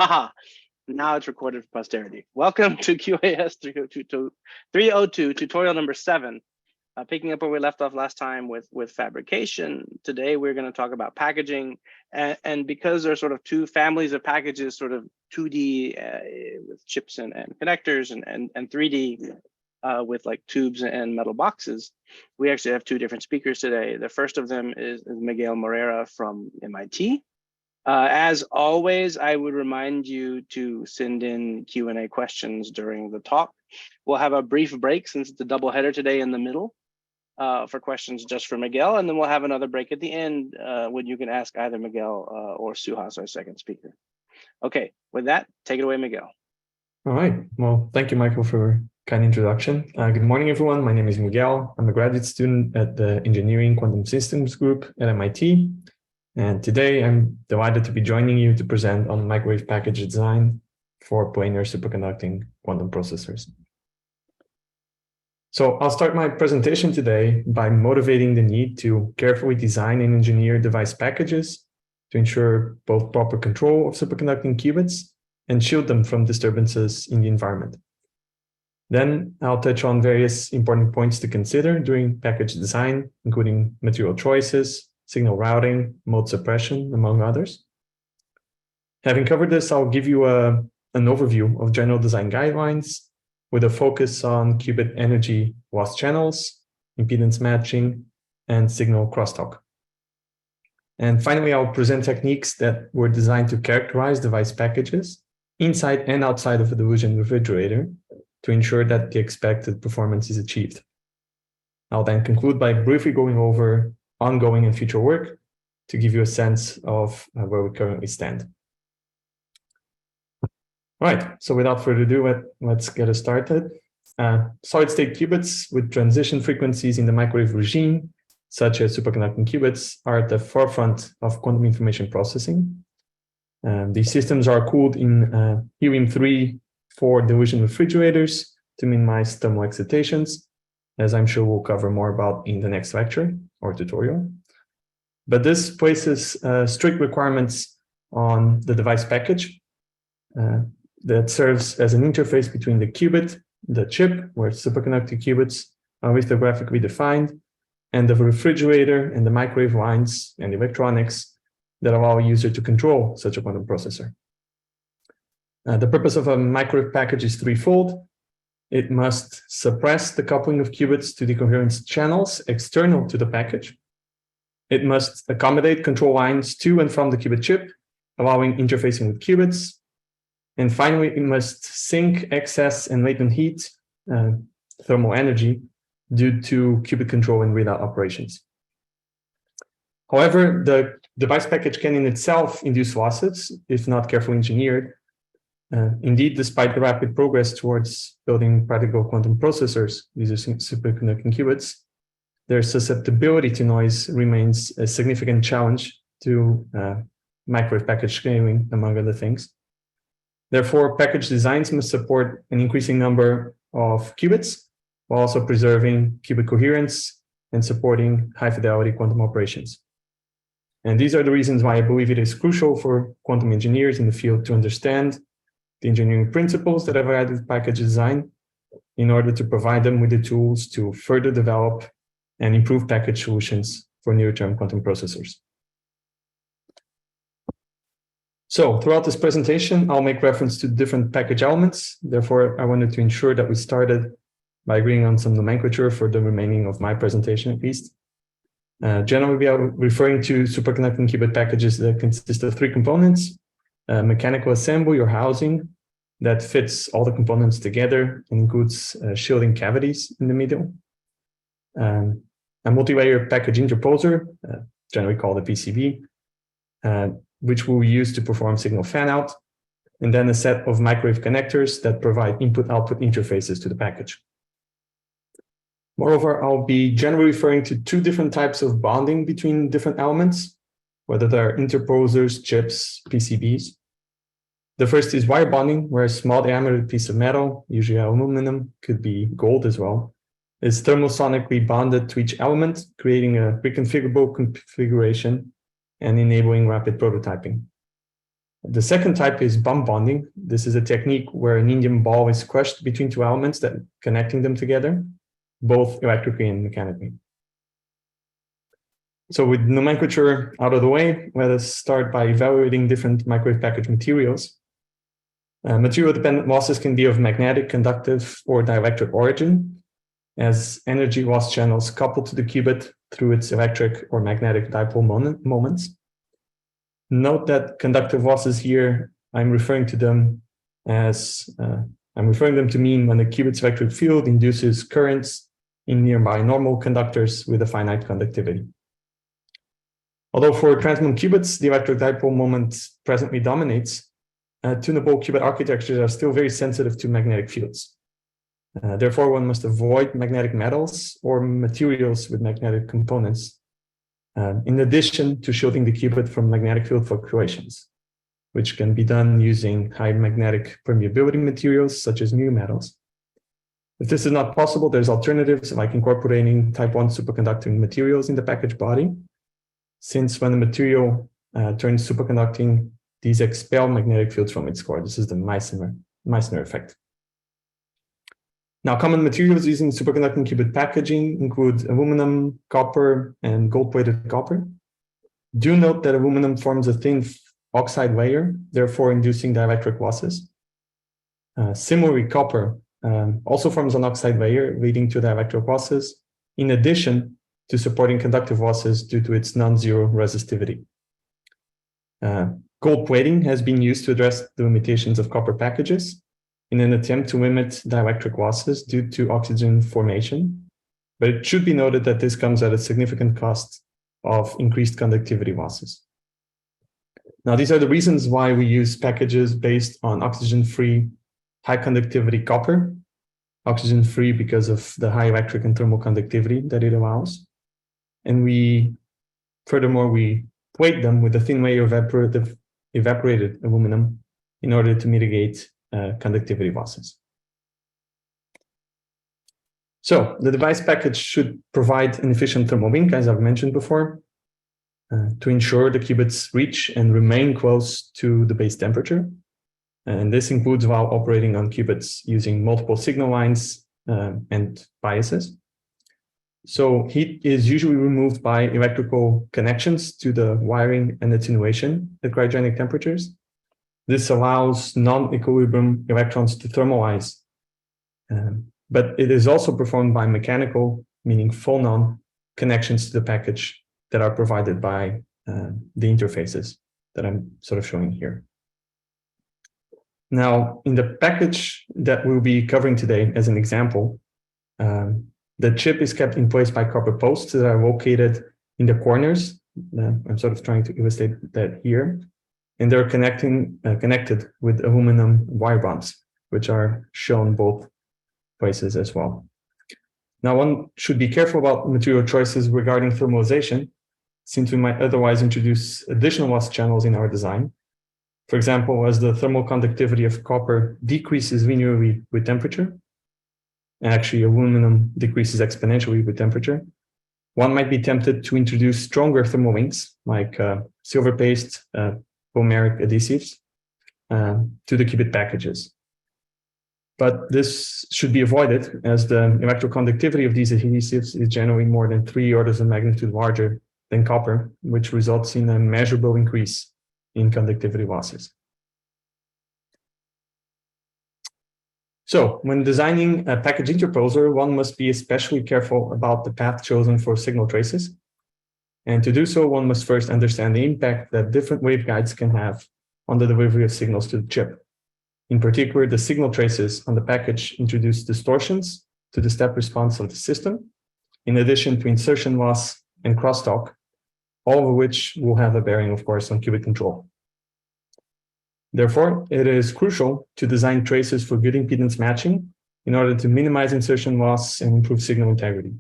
Haha, now it's recorded for posterity. Welcome to QIS 302 tutorial number 7. Picking up where we left off last time with fabrication. Today we're going to talk about packaging, and because there's sort of two families of packages, sort of 2D with chips and connectors, and 3D with like tubes and metal boxes, we actually have two different speakers today. The first of them is Miguel Moreira from MIT. As always, I would remind you to send in Q&A questions during the talk. We'll have a brief break since it's a double header today in the middle for questions just for Miguel, and then we'll have another break at the end when you can ask either Miguel or Suhas, our second speaker. Okay, with that, take it away, Miguel. All right. Well, thank you, Michael, for a kind introduction. Good morning, everyone. My name is Miguel. I'm a graduate student at the Engineering Quantum Systems group at MIT. And today I'm delighted to be joining you to present on microwave package design for planar superconducting quantum processors. So I'll start my presentation today by motivating the need to carefully design and engineer device packages to ensure both proper control of superconducting qubits and shield them from disturbances in the environment. Then I'll touch on various important points to consider during package design, including material choices, signal routing, mode suppression, among others. Having covered this, I'll give you an overview of general design guidelines with a focus on qubit energy loss channels, impedance matching, and signal crosstalk. And finally, I'll present techniques that were designed to characterize device packages inside and outside of a diffusion refrigerator to ensure that the expected performance is achieved. I'll then conclude by briefly going over ongoing and future work to give you a sense of where we currently stand. All right, so without further ado, let's get us started. Solid-state qubits with transition frequencies in the microwave regime, such as superconducting qubits, are at the forefront of quantum information processing. These systems are cooled in helium-3 for diffusion refrigerators to minimize thermal excitations, as I'm sure we'll cover more about in the next lecture or tutorial. But this places strict requirements on the device package that serves as an interface between the qubit, the chip, where superconducting qubits are lithographically defined, and the refrigerator and the microwave lines and electronics that allow a user to control such a quantum processor. The purpose of a microwave package is threefold. It must suppress the coupling of qubits to the coherence channels external to the package. It must accommodate control lines to and from the qubit chip, allowing interfacing with qubits. And finally, it must sink excess and latent heat, thermal energy, due to qubit control and readout operations. However, the device package can in itself induce losses if not carefully engineered. Indeed, despite the rapid progress towards building practical quantum processors using superconducting qubits, their susceptibility to noise remains a significant challenge to microwave package scaling, among other things. Therefore, package designs must support an increasing number of qubits while also preserving qubit coherence and supporting high-fidelity quantum operations. And these are the reasons why I believe it is crucial for quantum engineers in the field to understand the engineering principles that have guided package design in order to provide them with the tools to further develop and improve package solutions for near-term quantum processors. So throughout this presentation, I'll make reference to different package elements. Therefore, I wanted to ensure that we started by agreeing on some nomenclature for the remaining of my presentation, at least. Generally, we are referring to superconducting qubit packages that consist of three components: mechanical assembly or housing that fits all the components together and includes shielding cavities in the middle. A multi-layer package interposer, generally called a PCB, which we'll use to perform signal fan-out, and then a set of microwave connectors that provide input-output interfaces to the package. Moreover, I'll be generally referring to two different types of bonding between different elements, whether they're interposers, chips, PCBs. The first is wire bonding, where a small diameter piece of metal, usually aluminum, could be gold as well, is thermosonically bonded to each element, creating a reconfigurable configuration and enabling rapid prototyping. The second type is bump bonding. This is a technique where an indium ball is crushed between two elements that connecting them together, both electrically and mechanically. So with nomenclature out of the way, let us start by evaluating different microwave package materials. Material-dependent losses can be of magnetic, conductive, or dielectric origin, as energy loss channels coupled to the qubit through its electric or magnetic dipole moments. Note that conductive losses here, I'm referring them to mean when the qubit's electric field induces currents in nearby normal conductors with a finite conductivity. Although for transmon qubits, the electric dipole moment presently dominates, tunable qubit architectures are still very sensitive to magnetic fields. Therefore, one must avoid magnetic metals or materials with magnetic components, in addition to shielding the qubit from magnetic field fluctuations, which can be done using high magnetic permeability materials such as mu metals. If this is not possible, there's alternatives like incorporating type 1 superconducting materials in the package body, since when the material turns superconducting, these expel magnetic fields from its core. This is the Meissner effect. Now, common materials using superconducting qubit packaging include aluminum, copper, and gold-plated copper. Do note that aluminum forms a thin oxide layer, therefore inducing dielectric losses. Similarly, copper also forms an oxide layer, leading to dielectric losses, in addition to supporting conductive losses due to its non-zero resistivity. Gold plating has been used to address the limitations of copper packages in an attempt to limit dielectric losses due to oxygen formation, but it should be noted that this comes at a significant cost of increased conductivity losses. Now, these are the reasons why we use packages based on oxygen-free high conductivity copper, oxygen-free because of the high electric and thermal conductivity that it allows. And furthermore, we plate them with a thin layer of evaporated aluminum in order to mitigate conductivity losses. So the device package should provide an efficient thermal link, as I've mentioned before, to ensure the qubits reach and remain close to the base temperature. And this includes while operating on qubits using multiple signal lines and biases. So heat is usually removed by electrical connections to the wiring and attenuation at cryogenic temperatures. This allows non-equilibrium electrons to thermalize, but it is also performed by mechanical, meaning phonon, connections to the package that are provided by the interfaces that I'm sort of showing here. Now, in the package that we'll be covering today, as an example, the chip is kept in place by copper posts that are located in the corners. I'm sort of trying to illustrate that here. And they're connected with aluminum wire bonds, which are shown both places as well. Now, one should be careful about material choices regarding thermalization, since we might otherwise introduce additional loss channels in our design. For example, as the thermal conductivity of copper decreases linearly with temperature, and actually aluminum decreases exponentially with temperature, one might be tempted to introduce stronger thermal links like silver paste, polymeric adhesives to the qubit packages. But this should be avoided as the electroconductivity of these adhesives is generally more than 3 orders of magnitude larger than copper, which results in a measurable increase in conductivity losses. So when designing a package interposer, one must be especially careful about the path chosen for signal traces. And to do so, one must first understand the impact that different waveguides can have on the delivery of signals to the chip. In particular, the signal traces on the package introduce distortions to the step response of the system, in addition to insertion loss and crosstalk, all of which will have a bearing, of course, on qubit control. Therefore, it is crucial to design traces for good impedance matching in order to minimize insertion loss and improve signal integrity.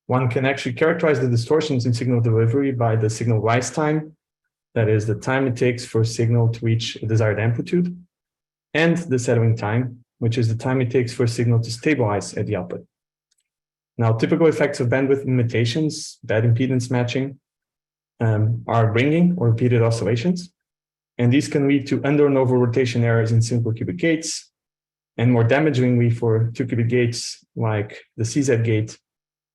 One can actually characterize the distortions in signal delivery by the signal rise time, that is the time it takes for a signal to reach a desired amplitude, and the settling time, which is the time it takes for a signal to stabilize at the output. Now, typical effects of bandwidth limitations, bad impedance matching, are ringing or repeated oscillations. And these can lead to under and over rotation errors in simple qubit gates. And more damagingly for 2-qubit gates like the CZ gate,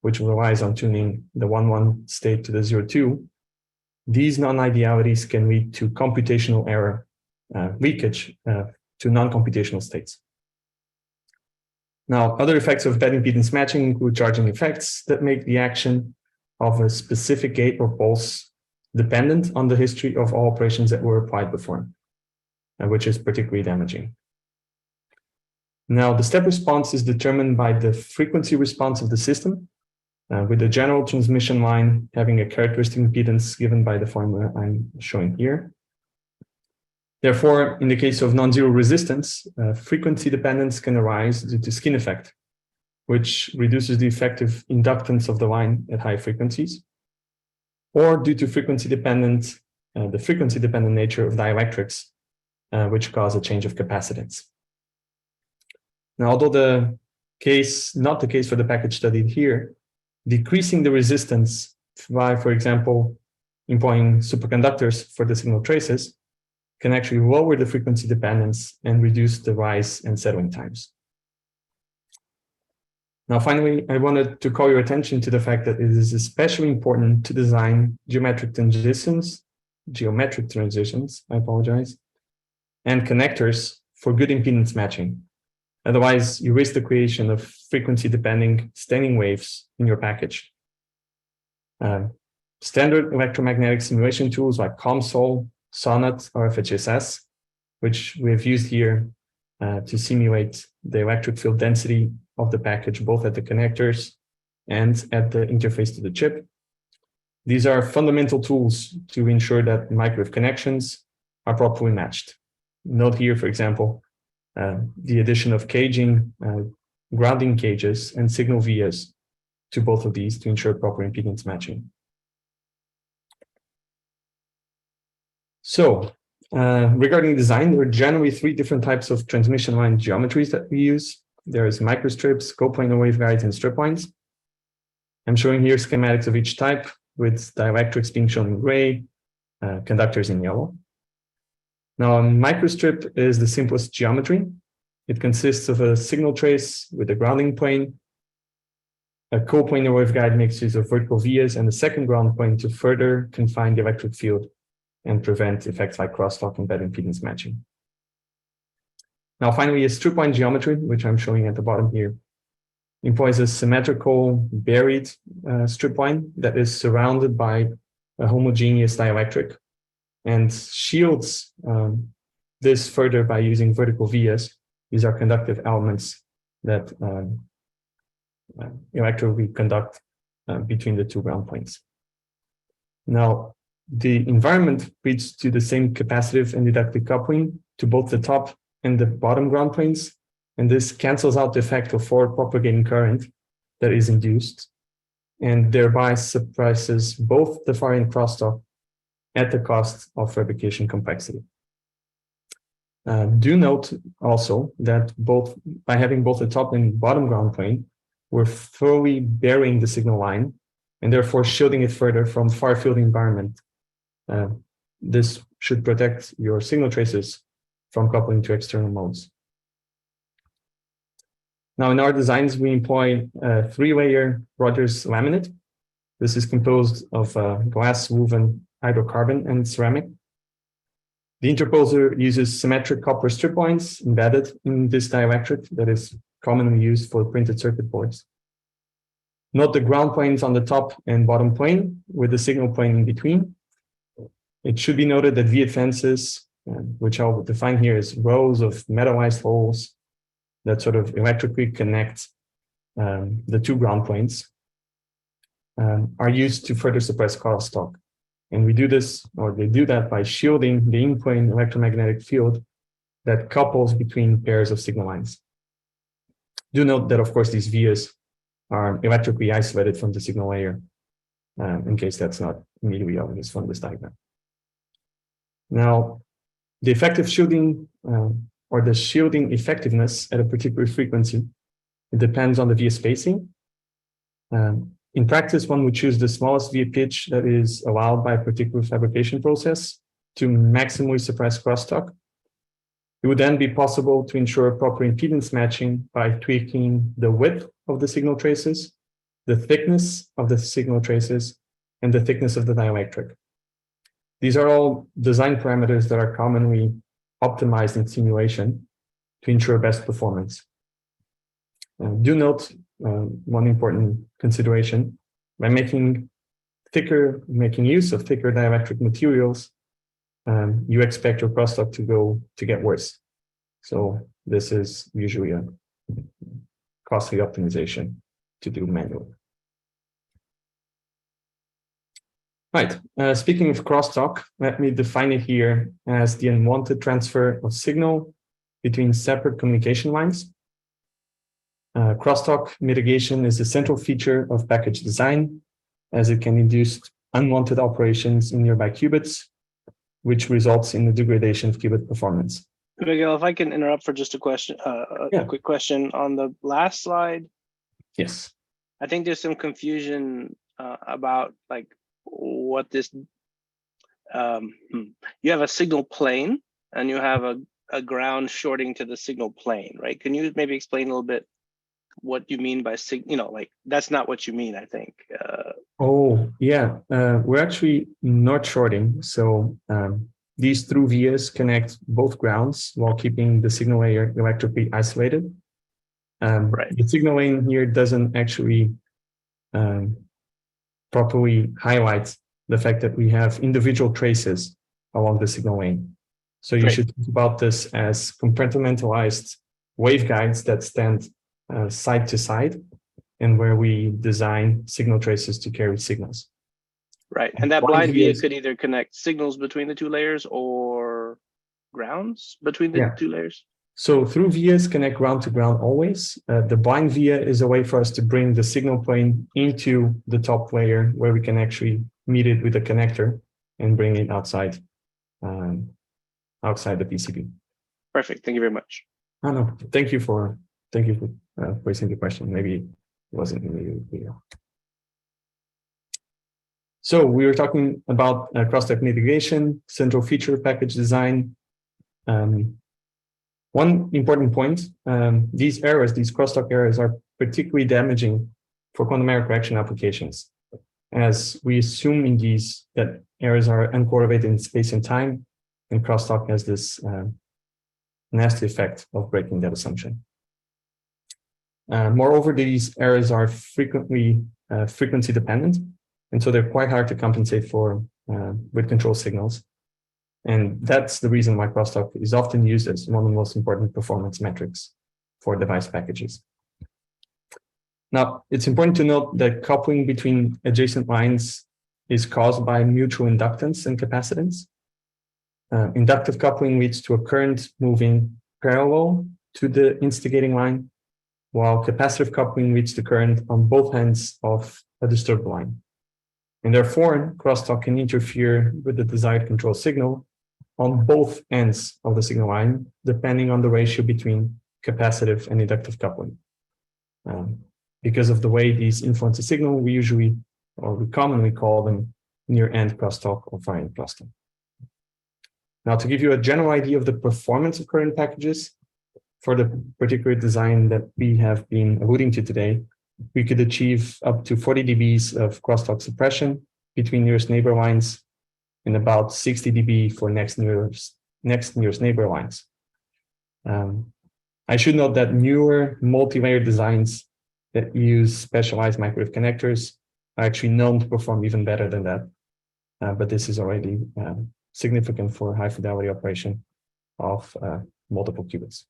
which relies on tuning the 1-1 state to the 0-2, these non-idealities can lead to computational error leakage to non-computational states. Now, other effects of bad impedance matching include charging effects that make the action of a specific gate or pulse dependent on the history of all operations that were applied before, which is particularly damaging. Now, the step response is determined by the frequency response of the system, with the general transmission line having a characteristic impedance given by the formula I'm showing here. Therefore, in the case of non-zero resistance, frequency dependence can arise due to skin effect, which reduces the effective inductance of the line at high frequencies, or due to the frequency dependent nature of dielectrics, which cause a change of capacitance. Now, although not the case for the package studied here, decreasing the resistance by, for example, employing superconductors for the signal traces can actually lower the frequency dependence and reduce the rise and settling times. Now, finally, I wanted to call your attention to the fact that it is especially important to design geometric transitions, and connectors for good impedance matching. Otherwise, you risk the creation of frequency-depending standing waves in your package. Standard electromagnetic simulation tools like COMSOL, SONET, or FHSS, which we have used here to simulate the electric field density of the package, both at the connectors and at the interface to the chip. These are fundamental tools to ensure that microwave connections are properly matched. Note here, for example, the addition of caging, grounding cages, and signal vias to both of these to ensure proper impedance matching. So, regarding design, there are generally 3 different types of transmission line geometries that we use. There is microstrips, coplanar waveguides, and strip lines. I'm showing here schematics of each type, with dielectrics being shown in gray, conductors in yellow. Now, a microstrip is the simplest geometry. It consists of a signal trace with a grounding plane. A coplanar waveguide makes use of vertical vias and a second ground plane to further confine the electric field and prevent effects like crosstalk and bad impedance matching. Now, finally, a strip line geometry, which I'm showing at the bottom here, employs a symmetrical buried strip line that is surrounded by a homogeneous dielectric and shields this further by using vertical vias. These are conductive elements that electrically conduct between the 2 ground planes. Now, the environment leads to the same capacitive and inductive coupling to both the top and the bottom ground planes, and this cancels out the effect of forward propagating current that is induced, and thereby suppresses both the far end crosstalk at the cost of fabrication complexity. Do note also that by having both the top and bottom ground plane, we're thoroughly burying the signal line and therefore shielding it further from far field environment. This should protect your signal traces from coupling to external modes. Now, in our designs, we employ a 3-layer Rogers laminate. This is composed of glass, woven, hydrocarbon, and ceramic. The interposer uses symmetric copper strip lines embedded in this dielectric that is commonly used for printed circuit boards. Note the ground planes on the top and bottom plane with the signal plane in between. It should be noted that viet fences, which I'll define here as rows of metallized holes that sort of electrically connect the 2 ground planes, are used to further suppress crosstalk. And we do this, or they do that by shielding the in-plane electromagnetic field that couples between pairs of signal lines. Do note that, of course, these vias are electrically isolated from the signal layer, in case that's not immediately obvious from this diagram. Now, the effective shielding or the shielding effectiveness at a particular frequency, it depends on the via spacing. In practice, one would choose the smallest via pitch that is allowed by a particular fabrication process to maximally suppress crosstalk. It would then be possible to ensure proper impedance matching by tweaking the width of the signal traces, the thickness of the signal traces, and the thickness of the dielectric. These are all design parameters that are commonly optimized in simulation to ensure best performance. Do note one important consideration. By making use of thicker dielectric materials, you expect your crosstalk to get worse. So this is usually a costly optimization to do manually. Right, speaking of crosstalk, let me define it here as the unwanted transfer of signal between separate communication lines. Crosstalk mitigation is a central feature of package design, as it can induce unwanted operations in nearby qubits, which results in the degradation of qubit performance. Miguel, if I can interrupt for just a question, a quick question on the last slide. Yes. I think there's some confusion about like what this. You have a signal plane and you have a ground shorting to the signal plane, right? Can you maybe explain a little bit what you mean by like that's not what you mean, I think. Oh, yeah. We're actually not shorting. So these through vias connect both grounds while keeping the signal layer electrically isolated. Right. The signal lane here doesn't actually properly highlight the fact that we have individual traces along the signal lane. So you should think about this as compartmentalized waveguides that stand side to side, and where we design signal traces to carry signals. Right, and that blind via could either connect signals between the two layers or grounds between the two layers. So through vias connect ground to ground always. The blind via is a way for us to bring the signal plane into the top layer where we can actually meet it with a connector and bring it outside, outside the PCB. Perfect, thank you very much. Oh, no, thank you for raising the question. Maybe it wasn't immediately clear. So we were talking about crosstalk mitigation, central feature package design. One important point, these errors, these crosstalk errors are particularly damaging for quantum error correction applications, as we assume in these that errors are uncorrelated in space and time, and crosstalk has this nasty effect of breaking that assumption. Moreover, these errors are frequently frequency dependent, and so they're quite hard to compensate for with control signals. And that's the reason why crosstalk is often used as one of the most important performance metrics for device packages. Now, it's important to note that coupling between adjacent lines is caused by mutual inductance and capacitance. Inductive coupling leads to a current moving parallel to the instigating line, while capacitive coupling leads to current on both ends of a disturbed line. And therefore, crosstalk can interfere with the desired control signal on both ends of the signal line, depending on the ratio between capacitive and inductive coupling. Because of the way these influence the signal, we commonly call them near-end crosstalk or far-end crosstalk. Now, to give you a general idea of the performance of current packages, for the particular design that we have been alluding to today, we could achieve up to 40 dBs of crosstalk suppression between nearest neighbor lines and about 60 dB for next nearest neighbor lines. I should note that newer multi-layer designs that use specialized microwave connectors are actually known to perform even better than that. But this is already significant for high fidelity operation of multiple qubits.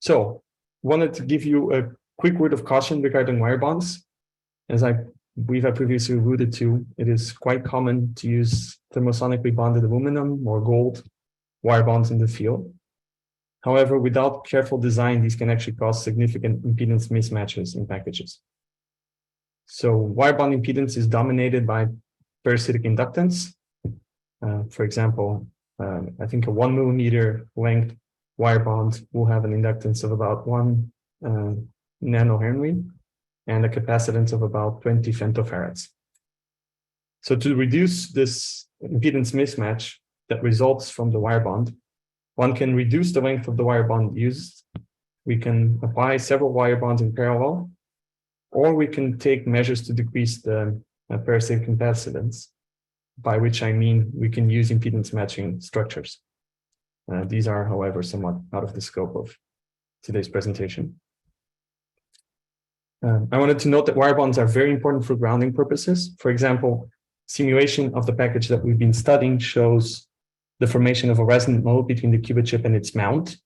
So, wanted to give you a quick word of caution regarding wire bonds. As I believe I previously alluded to, it is quite common to use thermosonically bonded aluminum or gold wire bonds in the field. However, without careful design, these can actually cause significant impedance mismatches in packages. So wire bond impedance is dominated by parasitic inductance. For example, I think a 1 millimeter length wire bond will have an inductance of about 1 nanohenry and a capacitance of about 20 femtofarads. So to reduce this impedance mismatch that results from the wire bond, one can reduce the length of the wire bond used. We can apply several wire bonds in parallel, or we can take measures to decrease the parasitic capacitance, by which I mean we can use impedance matching structures. These are, however, somewhat out of the scope of today's presentation. I wanted to note that wire bonds are very important for grounding purposes. For example, simulation of the package that we've been studying shows the formation of a resonant mode between the qubit chip and its mount.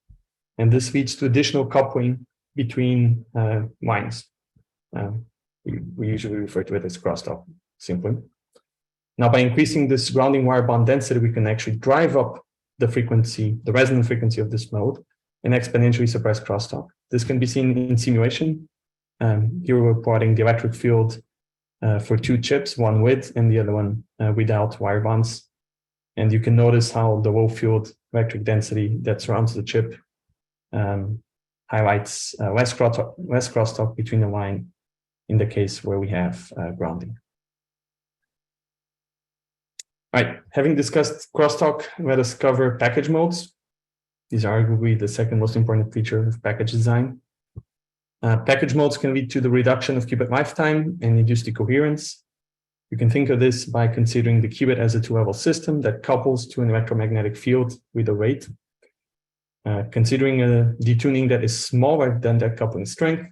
And this leads to additional coupling between lines. We usually refer to it as crosstalk, simply. Now, by increasing this grounding wire bond density, we can actually drive up the frequency, the resonant frequency of this mode, and exponentially suppress crosstalk. This can be seen in simulation. Here we're plotting the electric field for two chips, one with and the other one without wire bonds. And you can notice how the low field electric density that surrounds the chip highlights less crosstalk between the line in the case where we have grounding. All right, having discussed crosstalk, let us cover package modes. These are arguably the second most important feature of package design. Package modes can lead to the reduction of qubit lifetime and induce decoherence. You can think of this by considering the qubit as a two-level system that couples to an electromagnetic field with a rate. Considering a detuning that is smaller than that coupling strength,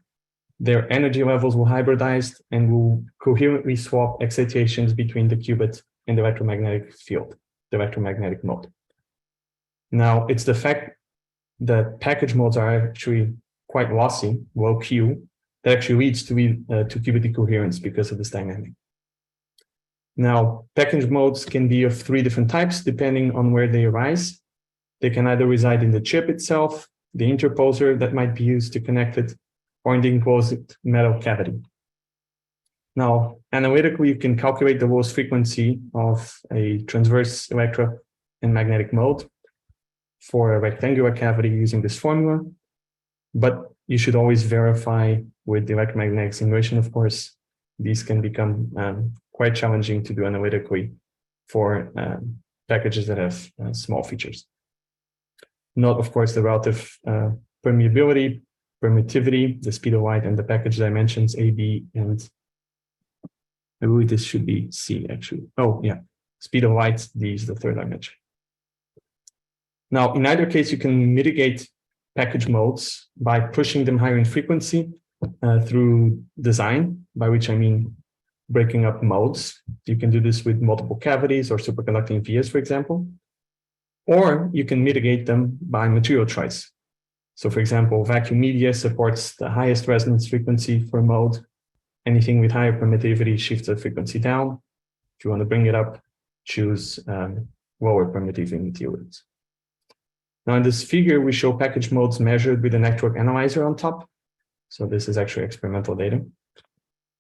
their energy levels will hybridize and will coherently swap excitations between the qubit and the electromagnetic field, the electromagnetic mode. Now, it's the fact that package modes are actually quite lossy, low Q, that actually leads to qubit decoherence because of this dynamic. Now, package modes can be of three different types depending on where they arise. They can either reside in the chip itself, the interposer that might be used to connect it, or in the enclosed metal cavity. Now, analytically, you can calculate the lowest frequency of a transverse electro and magnetic mode for a rectangular cavity using this formula, but you should always verify with the electromagnetic simulation, of course. These can become quite challenging to do analytically for packages that have small features. Note, of course, the relative permeability, permittivity, the speed of light, and the package dimensions A, B, and I believe this should be C, actually. Oh, yeah. Speed of light, D is the third dimension. Now, in either case, you can mitigate package modes by pushing them higher in frequency through design, by which I mean breaking up modes. You can do this with multiple cavities or superconducting vias, for example. Or you can mitigate them by material choice. So, for example, vacuum media supports the highest resonance frequency for a mode. Anything with higher permittivity shifts the frequency down. If you want to bring it up, choose lower permittivity materials. Now, in this figure, we show package modes measured with a network analyzer on top. So this is actually experimental data.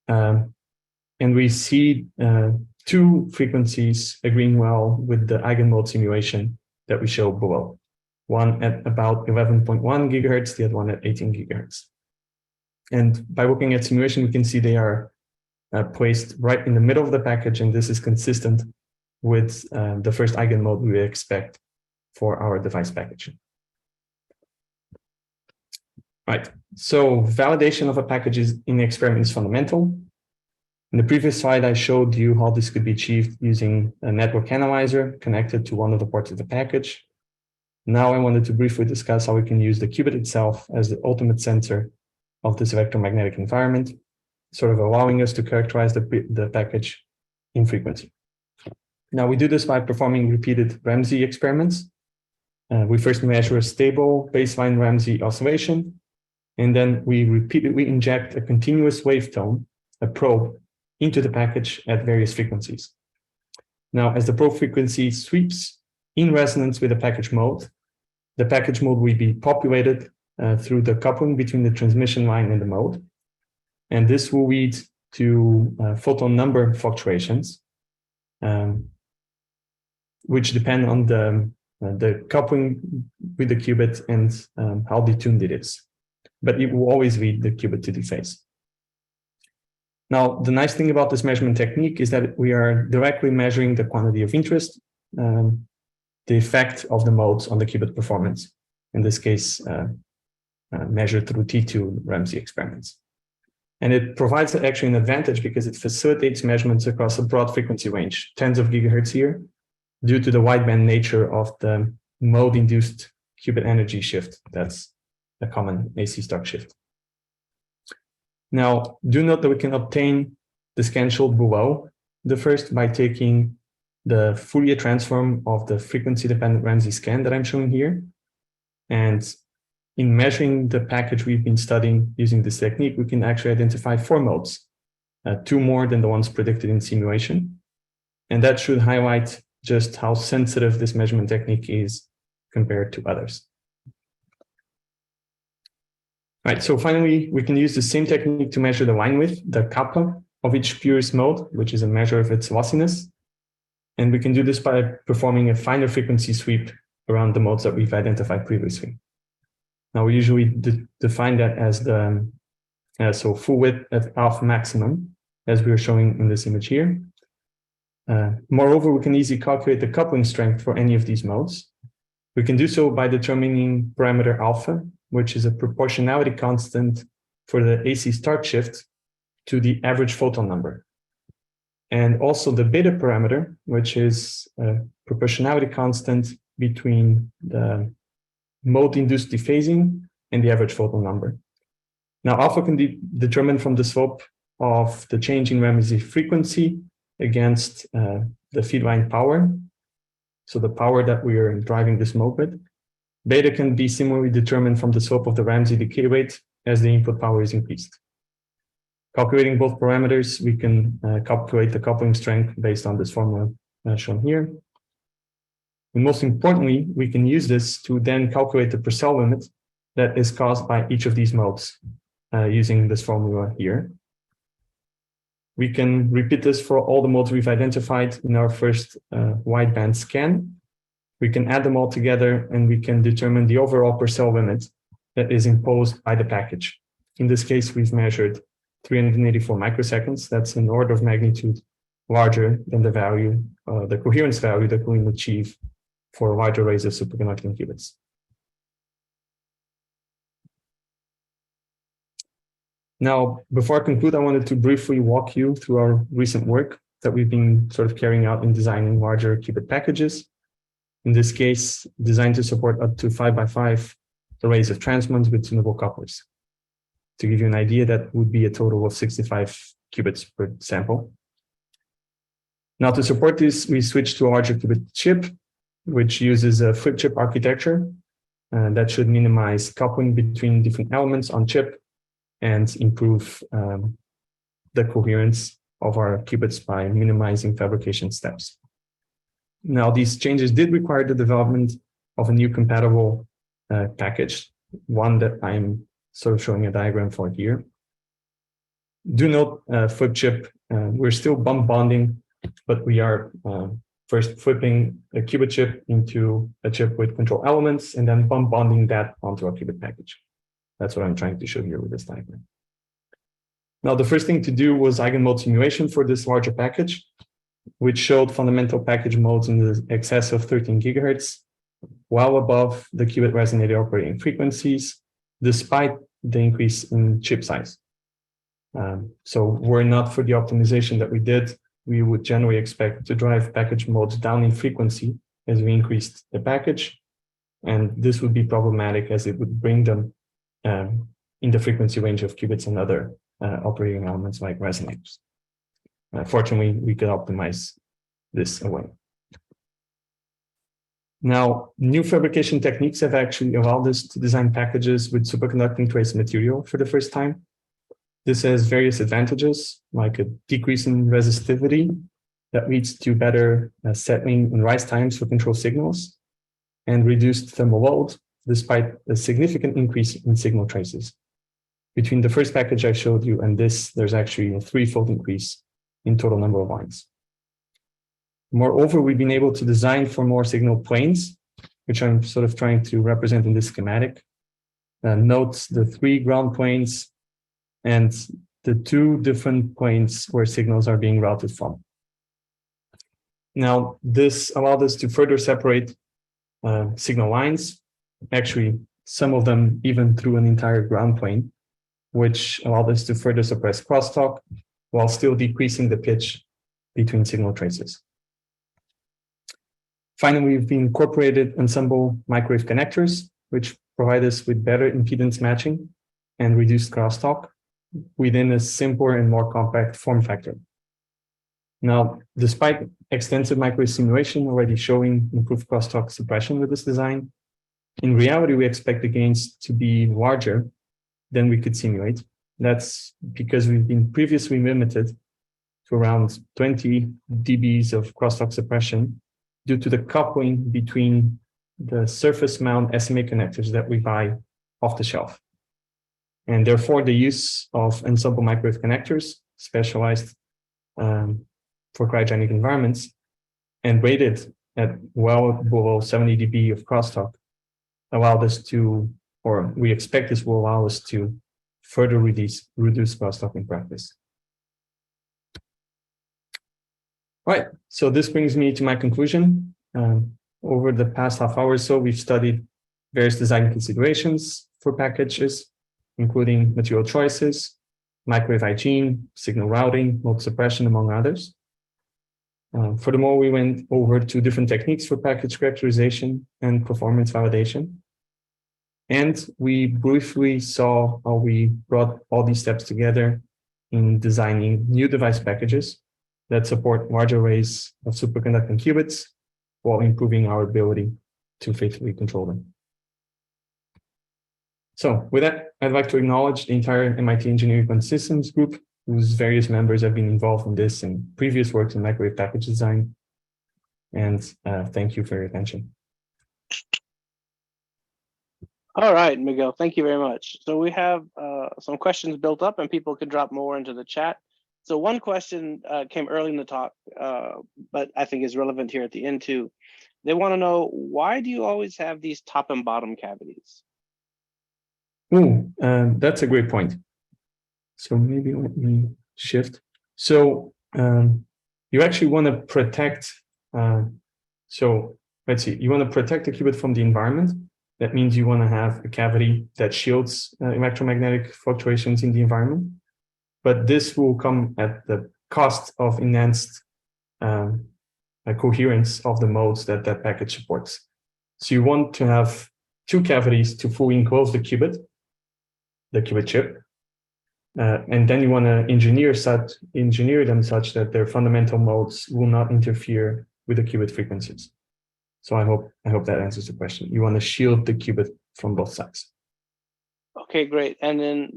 And we see two frequencies agreeing well with the eigenmode simulation that we show below. One at about 11.1 gigahertz, the other one at 18 gigahertz. And by looking at simulation, we can see they are placed right in the middle of the package, and this is consistent with the first eigenmode we expect for our device package. Right, so validation of a package in the experiment is fundamental. In the previous slide, I showed you how this could be achieved using a network analyzer connected to one of the ports of the package. Now I wanted to briefly discuss how we can use the qubit itself as the ultimate sensor of this electromagnetic environment, sort of allowing us to characterize the package in frequency. Now we do this by performing repeated Ramsey experiments. We first measure a stable baseline Ramsey oscillation, and then we repeatedly inject a continuous wavetone, a probe, into the package at various frequencies. Now, as the probe frequency sweeps in resonance with the package mode will be populated through the coupling between the transmission line and the mode. And this will lead to photon number fluctuations, which depend on the coupling with the qubit and how detuned it is. But it will always lead the qubit to dephase. Now, the nice thing about this measurement technique is that we are directly measuring the quantity of interest, the effect of the modes on the qubit performance, in this case, measured through T2 Ramsey experiments. And it provides actually an advantage because it facilitates measurements across a broad frequency range, tens of gigahertz here, due to the wideband nature of the mode-induced qubit energy shift. That's a common AC stock shift. Now, do note that we can obtain the scan shield below the first by taking the Fourier transform of the frequency-dependent Ramsey scan that I'm showing here. And in measuring the package we've been studying using this technique, we can actually identify 4 modes, 2 more than the ones predicted in simulation. And that should highlight just how sensitive this measurement technique is compared to others. All right, so finally, we can use the same technique to measure the line width, the kappa, of each QIS mode, which is a measure of its lossiness. And we can do this by performing a finer frequency sweep around the modes that we've identified previously. Now, we usually define that as the so full width at alpha maximum, as we are showing in this image here. Moreover, we can easily calculate the coupling strength for any of these modes. We can do so by determining parameter alpha, which is a proportionality constant for the AC start shift to the average photon number. And also the beta parameter, which is a proportionality constant between the mode-induced dephasing and the average photon number. Now, alpha can be determined from the slope of the change in Ramsey frequency against the feed line power, so the power that we are driving this mode with. Beta can be similarly determined from the slope of the Ramsey decay rate as the input power is increased. Calculating both parameters, we can calculate the coupling strength based on this formula shown here. And most importantly, we can use this to then calculate the Purcell limit that is caused by each of these modes using this formula here. We can repeat this for all the modes we've identified in our first wideband scan. We can add them all together and we can determine the overall Purcell limit that is imposed by the package. In this case, we've measured 384 microseconds. That's an order of magnitude larger than the value, the coherence value that we can achieve for large arrays of superconducting qubits. Now, before I conclude, I wanted to briefly walk you through our recent work that we've been sort of carrying out in designing larger qubit packages. In this case, designed to support up to 5x5 arrays of transmons with tunable couplers. To give you an idea, that would be a total of 65 qubits per sample. Now, to support this, we switched to a larger qubit chip, which uses a flip chip architecture that should minimize coupling between different elements on chip and improve the coherence of our qubits by minimizing fabrication steps. Now, these changes did require the development of a new compatible package, one that I'm sort of showing a diagram for here. Do note, flip chip, we're still bump bonding, but we are first flipping a qubit chip into a chip with control elements and then bump bonding that onto our qubit package. That's what I'm trying to show here with this diagram. Now, the first thing to do was eigenmode simulation for this larger package, which showed fundamental package modes in the excess of 13 gigahertz, well above the qubit resonator operating frequencies, despite the increase in chip size. So were it not for the optimization that we did, we would generally expect to drive package modes down in frequency as we increased the package. And this would be problematic as it would bring them in the frequency range of qubits and other operating elements like resonators. Fortunately, we could optimize this away. Now, new fabrication techniques have actually allowed us to design packages with superconducting trace material for the first time. This has various advantages, like a decrease in resistivity that leads to better settling and rise times for control signals, and reduced thermal load, despite a significant increase in signal traces. Between the first package I showed you and this, there's actually a 3-fold increase in total number of lines. Moreover, we've been able to design for more signal planes, which I'm sort of trying to represent in this schematic. Note the 3 ground planes and the two different points where signals are being routed from. Now, this allowed us to further separate signal lines, actually, some of them even through an entire ground plane, which allowed us to further suppress crosstalk while still decreasing the pitch between signal traces. Finally, we've incorporated ensemble microwave connectors, which provide us with better impedance matching and reduced crosstalk within a simpler and more compact form factor. Now, despite extensive microwave simulation already showing improved crosstalk suppression with this design, in reality, we expect the gains to be larger than we could simulate. That's because we've been previously limited to around 20 dBs of crosstalk suppression due to the coupling between the surface mount SMA connectors that we buy off the shelf. And therefore, the use of ensemble microwave connectors, specialized for cryogenic environments, and rated at well below 70 dB of crosstalk, allowed us to, or we expect this will allow us to further reduce crosstalk in practice. All right, so this brings me to my conclusion. Over the past half hour or so, we've studied various design considerations for packages, including material choices, microwave hygiene, signal routing, mode suppression, among others. Furthermore, we went over two different techniques for package characterization and performance validation. And we briefly saw how we brought all these steps together in designing new device packages that support large arrays of superconducting qubits while improving our ability to faithfully control them. So with that, I'd like to acknowledge the entire MIT Engineering and Systems group, whose various members have been involved in this and previous works in microwave package design. And thank you for your attention. All right, Miguel, thank you very much. So we have some questions built up and people can drop more into the chat. So one question came early in the talk, but I think is relevant here at the end too. They want to know, why do you always have these top and bottom cavities? Ooh, that's a great point. So maybe let me shift. So you actually want to protect, so let's see, you want to protect the qubit from the environment. That means you want to have a cavity that shields electromagnetic fluctuations in the environment. But this will come at the cost of enhanced coherence of the modes that that package supports. So you want to have two cavities to fully enclose the qubit chip. And then you want to engineer them such that their fundamental modes will not interfere with the qubit frequencies. So I hope that answers the question. You want to shield the qubit from both sides. Okay, great. And then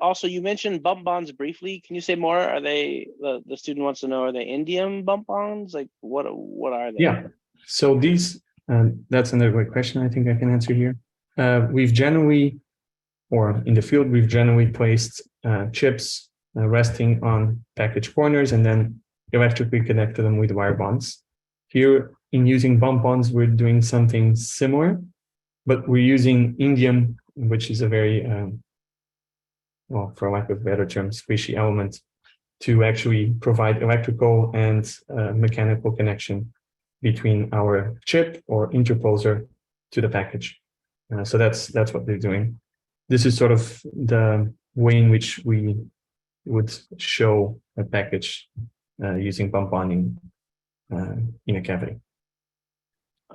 also you mentioned bump bonds briefly. Can you say more? Are they, the student wants to know, are they indium bump bonds? Like what are they? Yeah. So these, that's another great question I think I can answer here. We've generally, or in the field, we've generally placed chips resting on package corners and then electrically connected them with wire bonds. Here, in using bump bonds, we're doing something similar, but we're using indium, which is a very, well, for lack of a better term, squishy element to actually provide electrical and mechanical connection between our chip or interposer to the package. So that's what they're doing. This is sort of the way in which we would show a package using bump bonding in a cavity.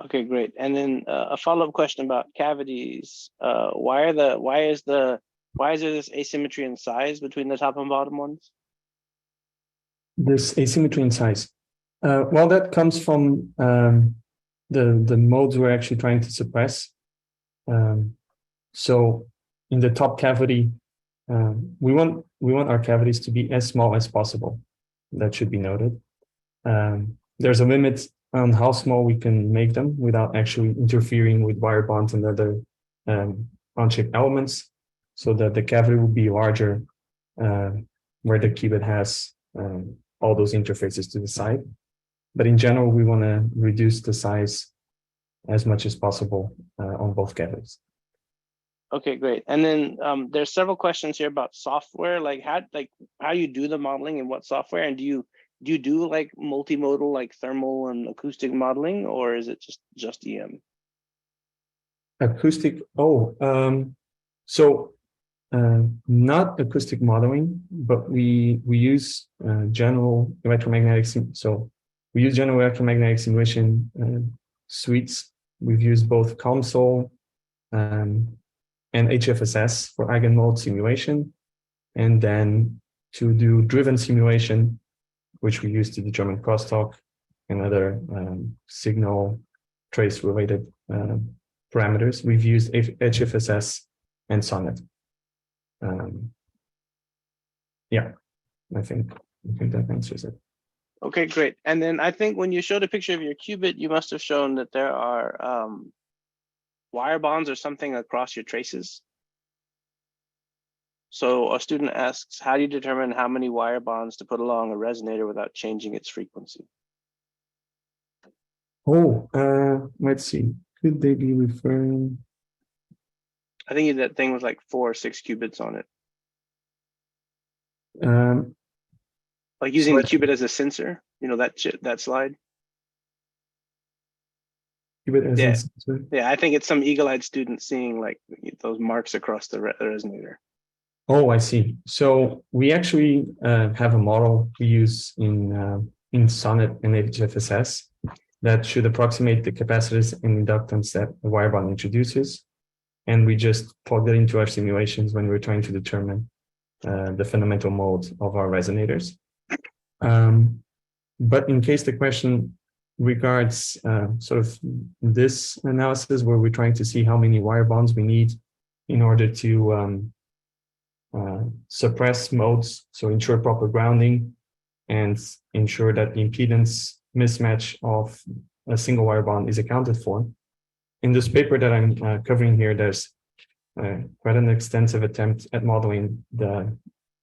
Okay, great. And then a follow-up question about cavities. Why is there this asymmetry in size between the top and bottom ones? This asymmetry in size. Well, that comes from the modes we're actually trying to suppress. So in the top cavity, we want our cavities to be as small as possible. That should be noted. There's a limit on how small we can make them without actually interfering with wire bonds and other on-chip elements, so that the cavity will be larger where the qubit has all those interfaces to the side. But in general, we want to reduce the size as much as possible on both cavities. Okay, great. And then there's several questions here about software, like how you do the modeling and what software, and do you do like multimodal, like thermal and acoustic modeling, or is it just EM? Acoustic. So not acoustic modeling, but we use general electromagnetic. So we use general electromagnetic simulation suites. We've used both COMSOL and HFSS for eigenmode simulation, and then to do driven simulation, which we use to determine crosstalk and other signal trace related parameters. We've used HFSS and Sonnet. Yeah, I think that answers it. Okay, great. And then I think when you showed a picture of your qubit, you must have shown that there are wire bonds or something across your traces. So a student asks, how do you determine how many wire bonds to put along a resonator without changing its frequency? Let's see. Could they be referring? I think that thing was like 4 or 6 qubits on it. Like using the qubit as a sensor, you know, that slide. Qubit as Yeah. sensor? Yeah, I think it's some eagle-eyed student seeing like those marks across the resonator. Oh, I see. So we actually have a model we use in Sonnet and HFSS that should approximate the capacitors and inductance that a wire bond introduces. And we just plug that into our simulations when we're trying to determine the fundamental mode of our resonators. But in case the question regards sort of this analysis where we're trying to see how many wire bonds we need in order to suppress modes, so ensure proper grounding and ensure that the impedance mismatch of a single wire bond is accounted for. In this paper that I'm covering here, there's quite an extensive attempt at modeling the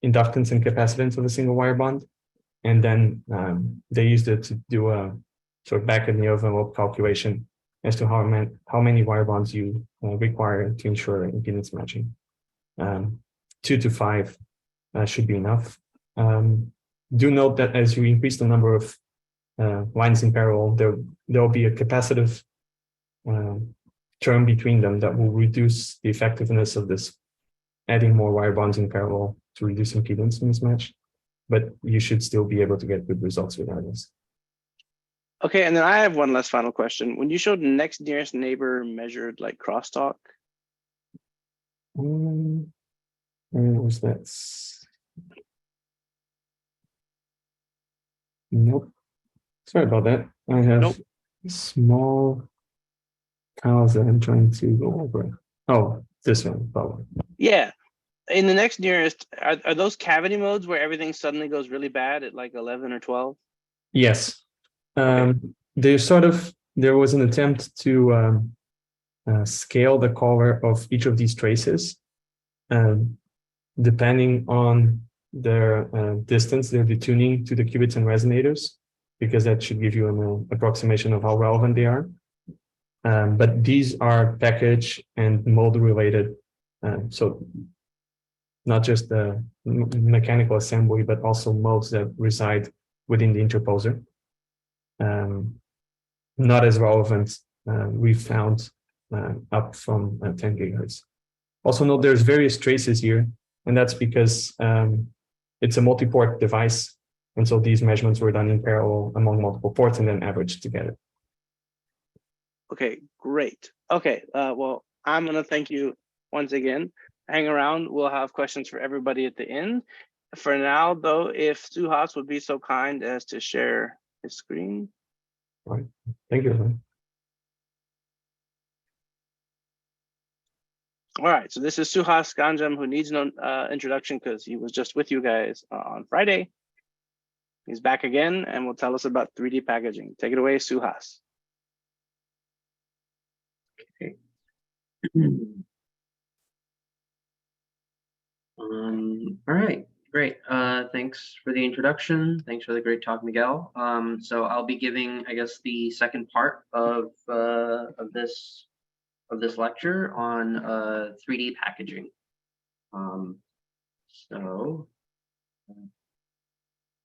inductance and capacitance of a single wire bond. And then they used it to do a sort of back of the envelope calculation as to how many wire bonds you require to ensure impedance matching. 2 to 5 should be enough. Do note that as you increase the number of lines in parallel, there will be a capacitive term between them that will reduce the effectiveness of this, adding more wire bonds in parallel to reduce impedance mismatch. But you should still be able to get good results regardless. Okay, and then I have one last final question. When you showed next nearest neighbor measured like crosstalk. Where was that? Nope. Sorry about that. I have small tiles that I'm trying to go over. Oh, this one, probably. Yeah. In the next nearest, are those cavity modes where everything suddenly goes really bad at like 11 or 12? Yes. Okay. There was an attempt to scale the color of each of these traces, depending on their distance, their detuning to the qubits and resonators, because that should give you an approximation of how relevant they are. But these are package and mode related, so not just the mechanical assembly, but also modes that reside within the interposer. Not as relevant, we found up from 10 gigahertz. Also note there's various traces here, and that's because it's a multi-port device. And so these measurements were done in parallel among multiple ports and then averaged together. Okay, great. Okay, well, I'm gonna thank you once again. Hang around, we'll have questions for everybody at the end. For now, though, if Suhas would be so kind as to share his screen. All right, thank you. All right, so this is Suhas Ganjam, who needs no introduction because he was just with you guys on Friday. He's back again and will tell us about 3D packaging. Take it away, Suhas. Okay. All right, great. Thanks for the introduction. Thanks for the great talk, Miguel. So I'll be giving, I guess, the second part of this of this lecture on 3D packaging.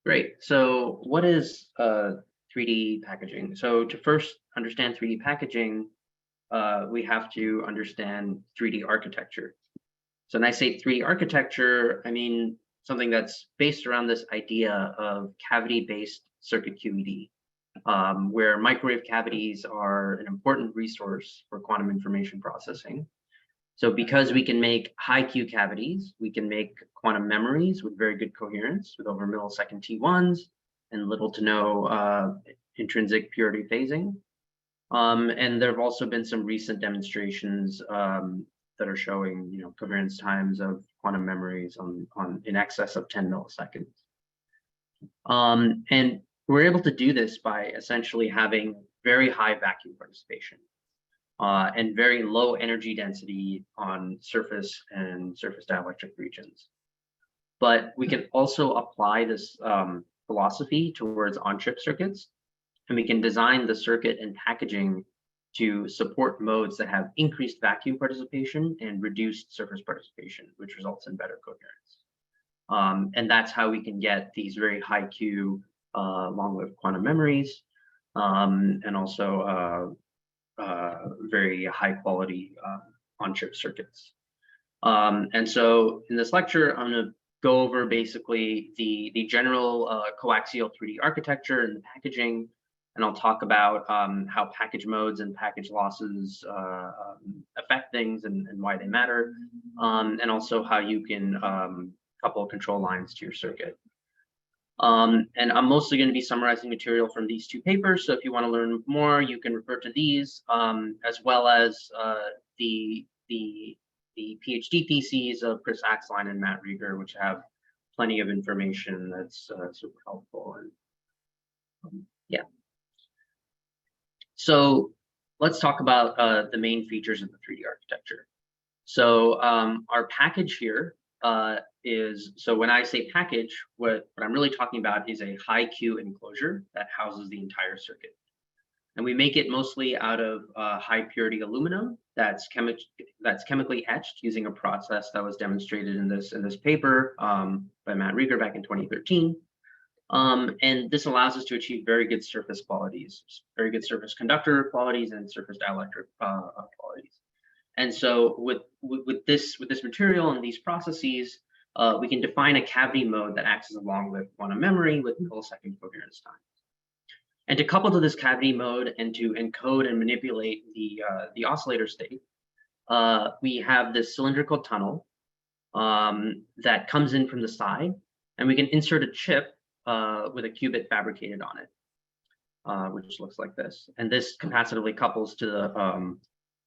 Great. So what is 3D packaging? So to first understand 3D packaging, we have to understand 3D architecture. So when I say 3D architecture, I mean something that's based around this idea of cavity-based circuit QED, where microwave cavities are an important resource for quantum information processing. So because we can make high Q cavities, we can make quantum memories with very good coherence with over millisecond T1s and little to no intrinsic purity phasing. And there have also been some recent demonstrations that are showing, coherence times of quantum memories on in excess of 10 milliseconds. And we're able to do this by essentially having very high vacuum participation and very low energy density on surface and surface dielectric regions. But we can also apply this philosophy towards on-chip circuits, and we can design the circuit and packaging to support modes that have increased vacuum participation and reduced surface participation, which results in better coherence. And that's how we can get these very high Q long-lived quantum memories, and also very high quality on-chip circuits. And so in this lecture, I'm going to go over basically the general coaxial 3D architecture and the packaging, and I'll talk about how package modes and package losses affect things and why they matter, and also how you can couple control lines to your circuit. And I'm mostly going to be summarizing material from these two papers. So if you want to learn more, you can refer to these, as well as the PhD theses of Chris Axline and Matt Rieger, which have plenty of information that's super helpful. And yeah. So let's talk about the main features of the 3D architecture. So our package here is, so when I say package, what I'm really talking about is a high Q enclosure that houses the entire circuit. And we make it mostly out of high purity aluminum that's chemically etched using a process that was demonstrated in this paper by Matt Rieger back in 2013. And this allows us to achieve very good surface qualities, very good surface conductor qualities and surface dielectric qualities. And so with this material and these processes, we can define a cavity mode that acts as a long-lived quantum memory with millisecond coherence time. And to couple to this cavity mode and to encode and manipulate the oscillator state, we have this cylindrical tunnel that comes in from the side, and we can insert a chip with a qubit fabricated on it, which looks like this. And this capacitively couples to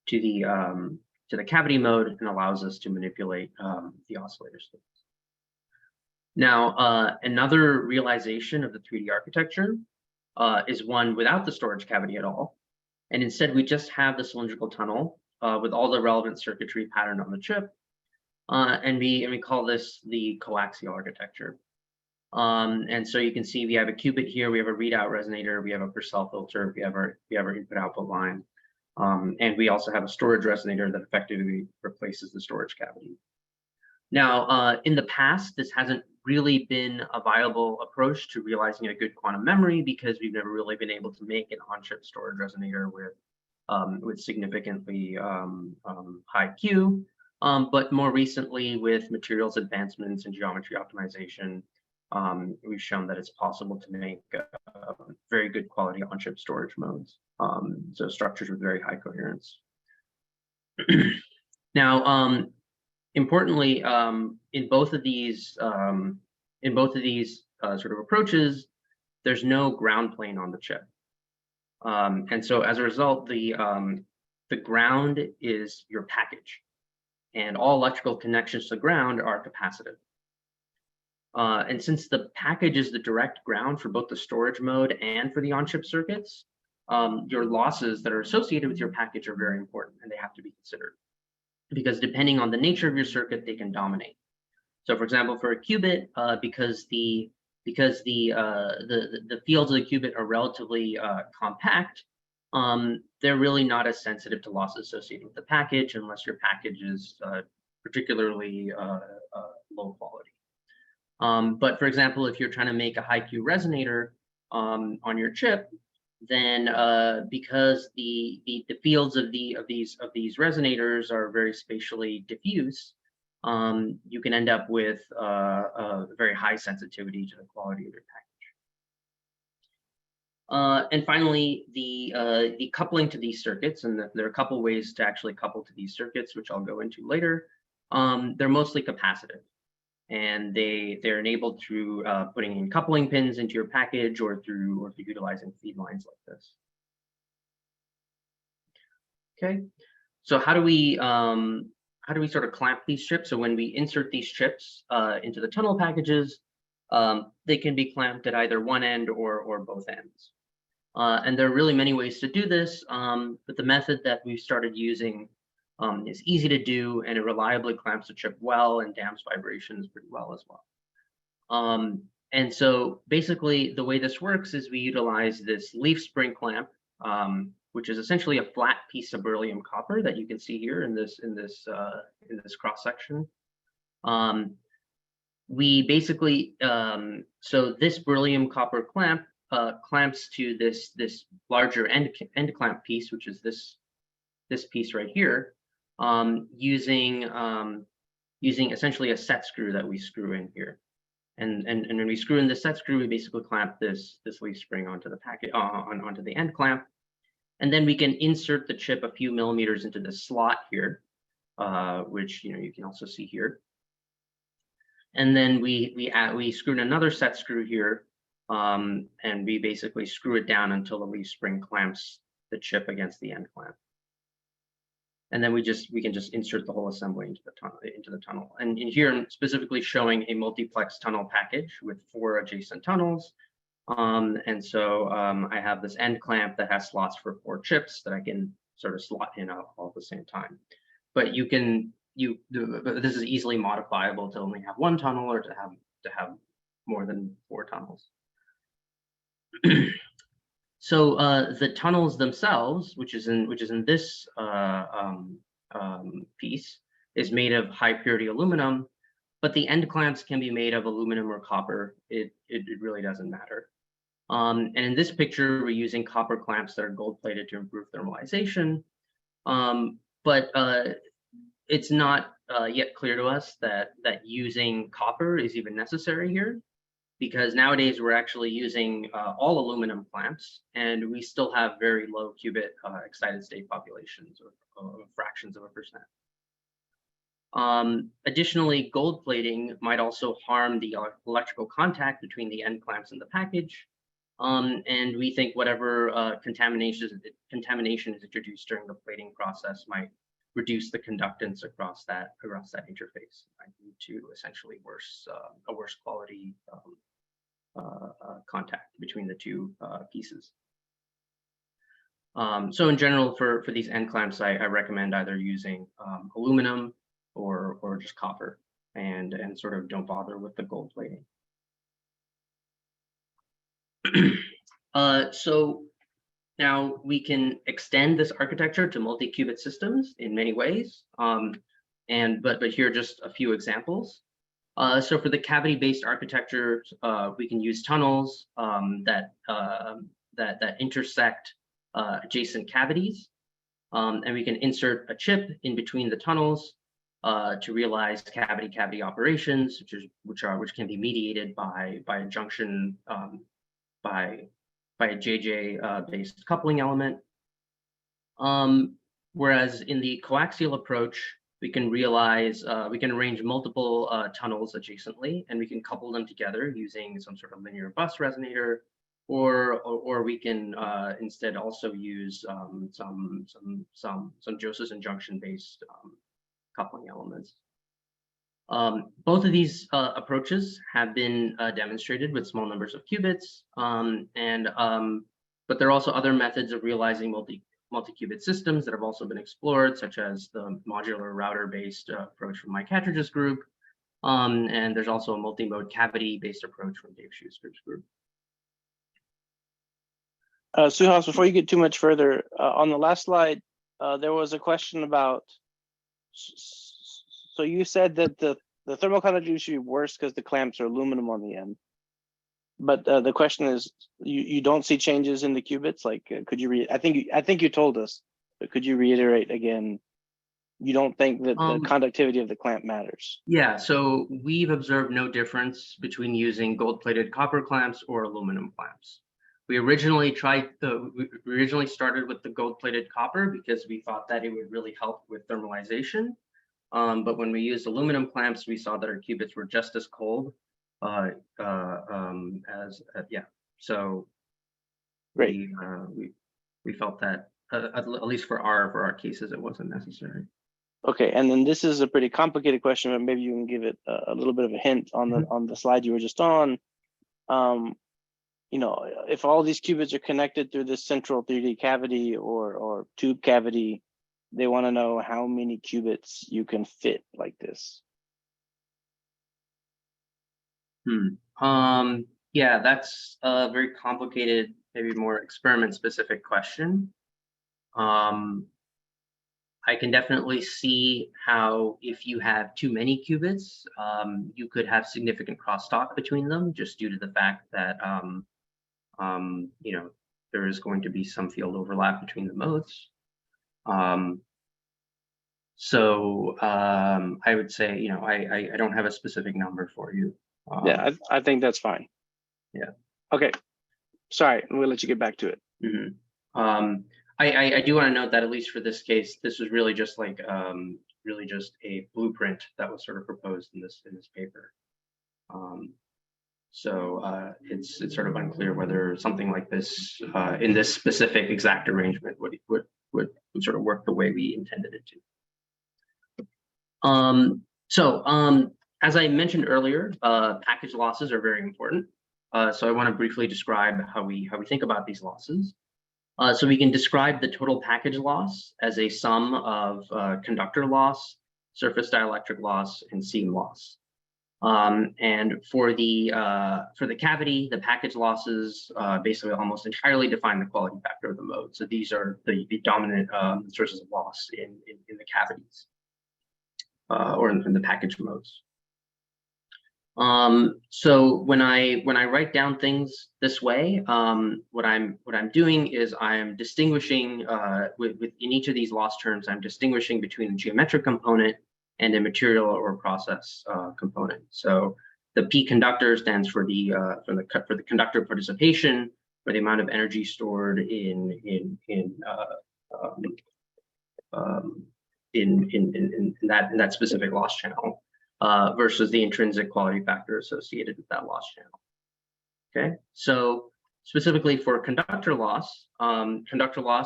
the cavity mode and allows us to manipulate the oscillator states. Now, another realization of the 3D architecture is one without the storage cavity at all. And instead, we just have the cylindrical tunnel with all the relevant circuitry patterned on the chip. And we call this the coaxial architecture. And so you can see we have a qubit here, we have a readout resonator, we have a Purcell filter, we have our input output line. And we also have a storage resonator that effectively replaces the storage cavity. Now, in the past, this hasn't really been a viable approach to realizing a good quantum memory because we've never really been able to make an on-chip storage resonator with significantly high Q. But more recently, with materials advancements and geometry optimization, we've shown that it's possible to make very good quality on-chip storage modes. So structures with very high coherence. Now, importantly, in both of these sort of approaches, there's no ground plane on the chip, and so as a result, the ground is your package, and all electrical connections to the ground are capacitive. And since the package is the direct ground for both the storage mode and for the on-chip circuits, your losses that are associated with your package are very important, and they have to be considered. Because depending on the nature of your circuit, they can dominate. So, for example, for a qubit, because the fields of the qubit are relatively compact, they're really not as sensitive to losses associated with the package unless your package is particularly low quality. But for example, if you're trying to make a high Q resonator on your chip, then because the fields of these resonators are very spatially diffuse, you can end up with a very high sensitivity to the quality of your package. And finally, the coupling to these circuits, and there are a couple ways to actually couple to these circuits, which I'll go into later. They're mostly capacitive, and they're enabled through putting in coupling pins into your package or through utilizing feed lines like this. Okay, so how do we sort of clamp these chips? So when we insert these chips into the tunnel packages, they can be clamped at either one end or both ends. And there are really many ways to do this, but the method that we've started using is easy to do, and it reliably clamps the chip well and damps vibrations pretty well as well. And so basically the way this works is we utilize this leaf spring clamp, which is essentially a flat piece of beryllium copper that you can see here in this cross section. We basically so this beryllium copper clamp clamps to this larger end clamp piece, which is this piece right here, using essentially a set screw that we screw in here. And when we screw in the set screw, we basically clamp this leaf spring onto the packet onto the end clamp, and then we can insert the chip a few millimeters into the slot here, which you can also see here. And then we screw in another set screw here, and we basically screw it down until the leaf spring clamps the chip against the end clamp. And then we can just insert the whole assembly into the tunnel. And in here, I'm specifically showing a multiplex tunnel package with 4 adjacent tunnels. And so I have this end clamp that has slots for 4 chips that I can sort of slot in all at the same time. But this is easily modifiable to only have 1 tunnel or to have more than 4 tunnels. So the tunnels themselves, which is in this piece, is made of high purity aluminum, but the end clamps can be made of aluminum or copper. It really doesn't matter. And in this picture, we're using copper clamps that are gold plated to improve thermalization. But it's not yet clear to us that using copper is even necessary here, because nowadays we're actually using all aluminum clamps, and we still have very low qubit excited state populations, or fractions of a percent. Additionally, gold plating might also harm the electrical contact between the end clamps and the package. And we think whatever contamination is introduced during the plating process might reduce the conductance across that interface, might lead to essentially a worse quality contact between the 2 pieces. So in general, for these end clamps, I recommend either using aluminum or just copper, and sort of don't bother with the gold plating. So now we can extend this architecture to multi-qubit systems in many ways, but here are just a few examples. So for the cavity-based architecture, we can use tunnels that intersect adjacent cavities, and we can insert a chip in between the tunnels to realize cavity-cavity operations, which can be mediated by a junction by a JJ-based coupling element. Whereas in the coaxial approach, we can arrange multiple tunnels adjacently, and we can couple them together using some sort of linear bus resonator, or we can instead also use some Josephson and junction-based coupling elements. Both of these approaches have been demonstrated with small numbers of qubits, but there are also other methods of realizing multi-qubit systems that have also been explored, such as the modular router-based approach from Mike Hatridge's group, and there's also a multi-mode cavity-based approach from Dave Schuster's group. Suhas, before you get too much further, on the last slide, there was a question about, so you said that the thermal conductivity should be worse because the clamps are aluminum on the end. But the question is, you don't see changes in the qubits? Like, could you read? I think you told us, but could you reiterate again? You don't think that the conductivity of the clamp matters? Yeah, so we've observed no difference between using gold-plated copper clamps or aluminum clamps. We originally started with the gold-plated copper because we thought that it would really help with thermalization. But when we used aluminum clamps, we saw that our qubits were just as cold. So great. We felt that at least for our cases, it wasn't necessary. Okay, and then this is a pretty complicated question, but maybe you can give it a little bit of a hint on the slide you were just on. You know, if all these qubits are connected through this central 3D cavity or tube cavity, they want to know how many qubits you can fit like this. Yeah, that's a very complicated, maybe more experiment-specific question. I can definitely see how if you have too many qubits, you could have significant crosstalk between them just due to the fact that you know, there is going to be some field overlap between the modes. I would say, you know, I don't have a specific number for you. Yeah, I think that's fine. Yeah. Okay. Sorry, we'll let you get back to it. I do want to note that at least for this case, this was really just like really just a blueprint that was sort of proposed in this paper. It's sort of unclear whether something like this in this specific exact arrangement would sort of work the way we intended it to. As I mentioned earlier, package losses are very important. So I want to briefly describe how we think about these losses. So we can describe the total package loss as a sum of conductor loss, surface dielectric loss, and seam loss. And for the cavity, the package losses basically almost entirely define the quality factor of the mode. So these are the dominant sources of loss in the cavities or in the package modes. So when I write down things this way, what I'm doing is I'm distinguishing in each of these loss terms, I'm distinguishing between a geometric component and a material or process component. So the P conductor stands for the conductor participation, for the amount of energy stored in that specific loss channel. Versus the intrinsic quality factor associated with that loss channel. Okay, so specifically for conductor loss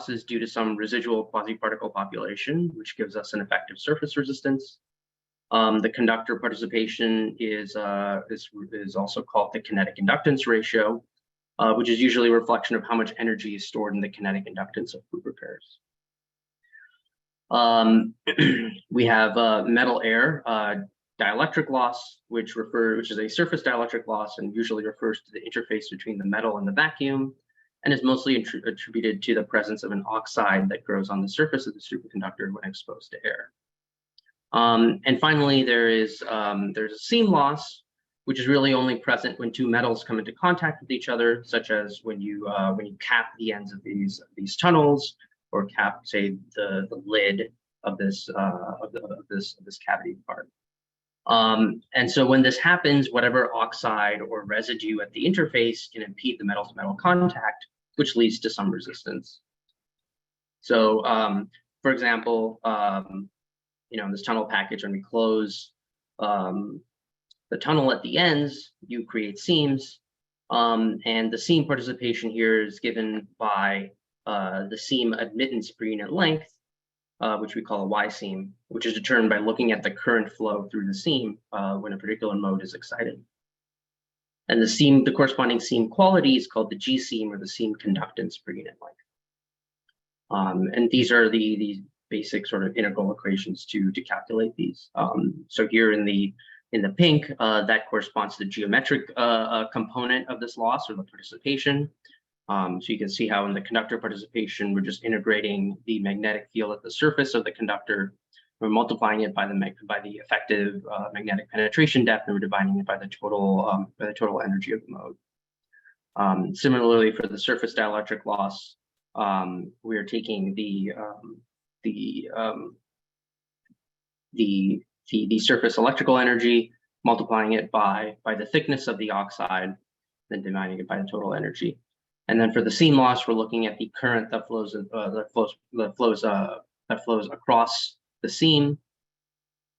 is due to some residual quasi-particle population, which gives us an effective surface resistance. The conductor participation is also called the kinetic inductance ratio, which is usually a reflection of how much energy is stored in the kinetic inductance of Cooper pairs. We have metal air dielectric loss, which is a surface dielectric loss and usually refers to the interface between the metal and the vacuum, and is mostly attributed to the presence of an oxide that grows on the surface of the superconductor when exposed to air. And finally, there's a seam loss, which is really only present when two metals come into contact with each other, such as when you cap the ends of these tunnels, or cap, say, the lid of this cavity part. And so when this happens, whatever oxide or residue at the interface can impede the metal-to-metal contact, which leads to some resistance. So, for example, you know, in this tunnel package, when we close the tunnel at the ends, you create seams, and the seam participation here is given by the seam admittance per unit length, which we call a Y seam, which is determined by looking at the current flow through the seam when a particular mode is excited. And the corresponding seam quality is called the G seam, or the seam conductance per unit length. And these are the basic sort of integral equations to calculate these. So here in the pink, that corresponds to the geometric component of this loss, or the participation. So you can see how in the conductor participation, we're just integrating the magnetic field at the surface of the conductor. We're multiplying it by the effective magnetic penetration depth, and we're dividing it by the total energy of the mode. Similarly, for the surface dielectric loss, we are taking the surface electrical energy, multiplying it by the thickness of the oxide, then dividing it by the total energy. And then for the seam loss, we're looking at the current that flows across the seam,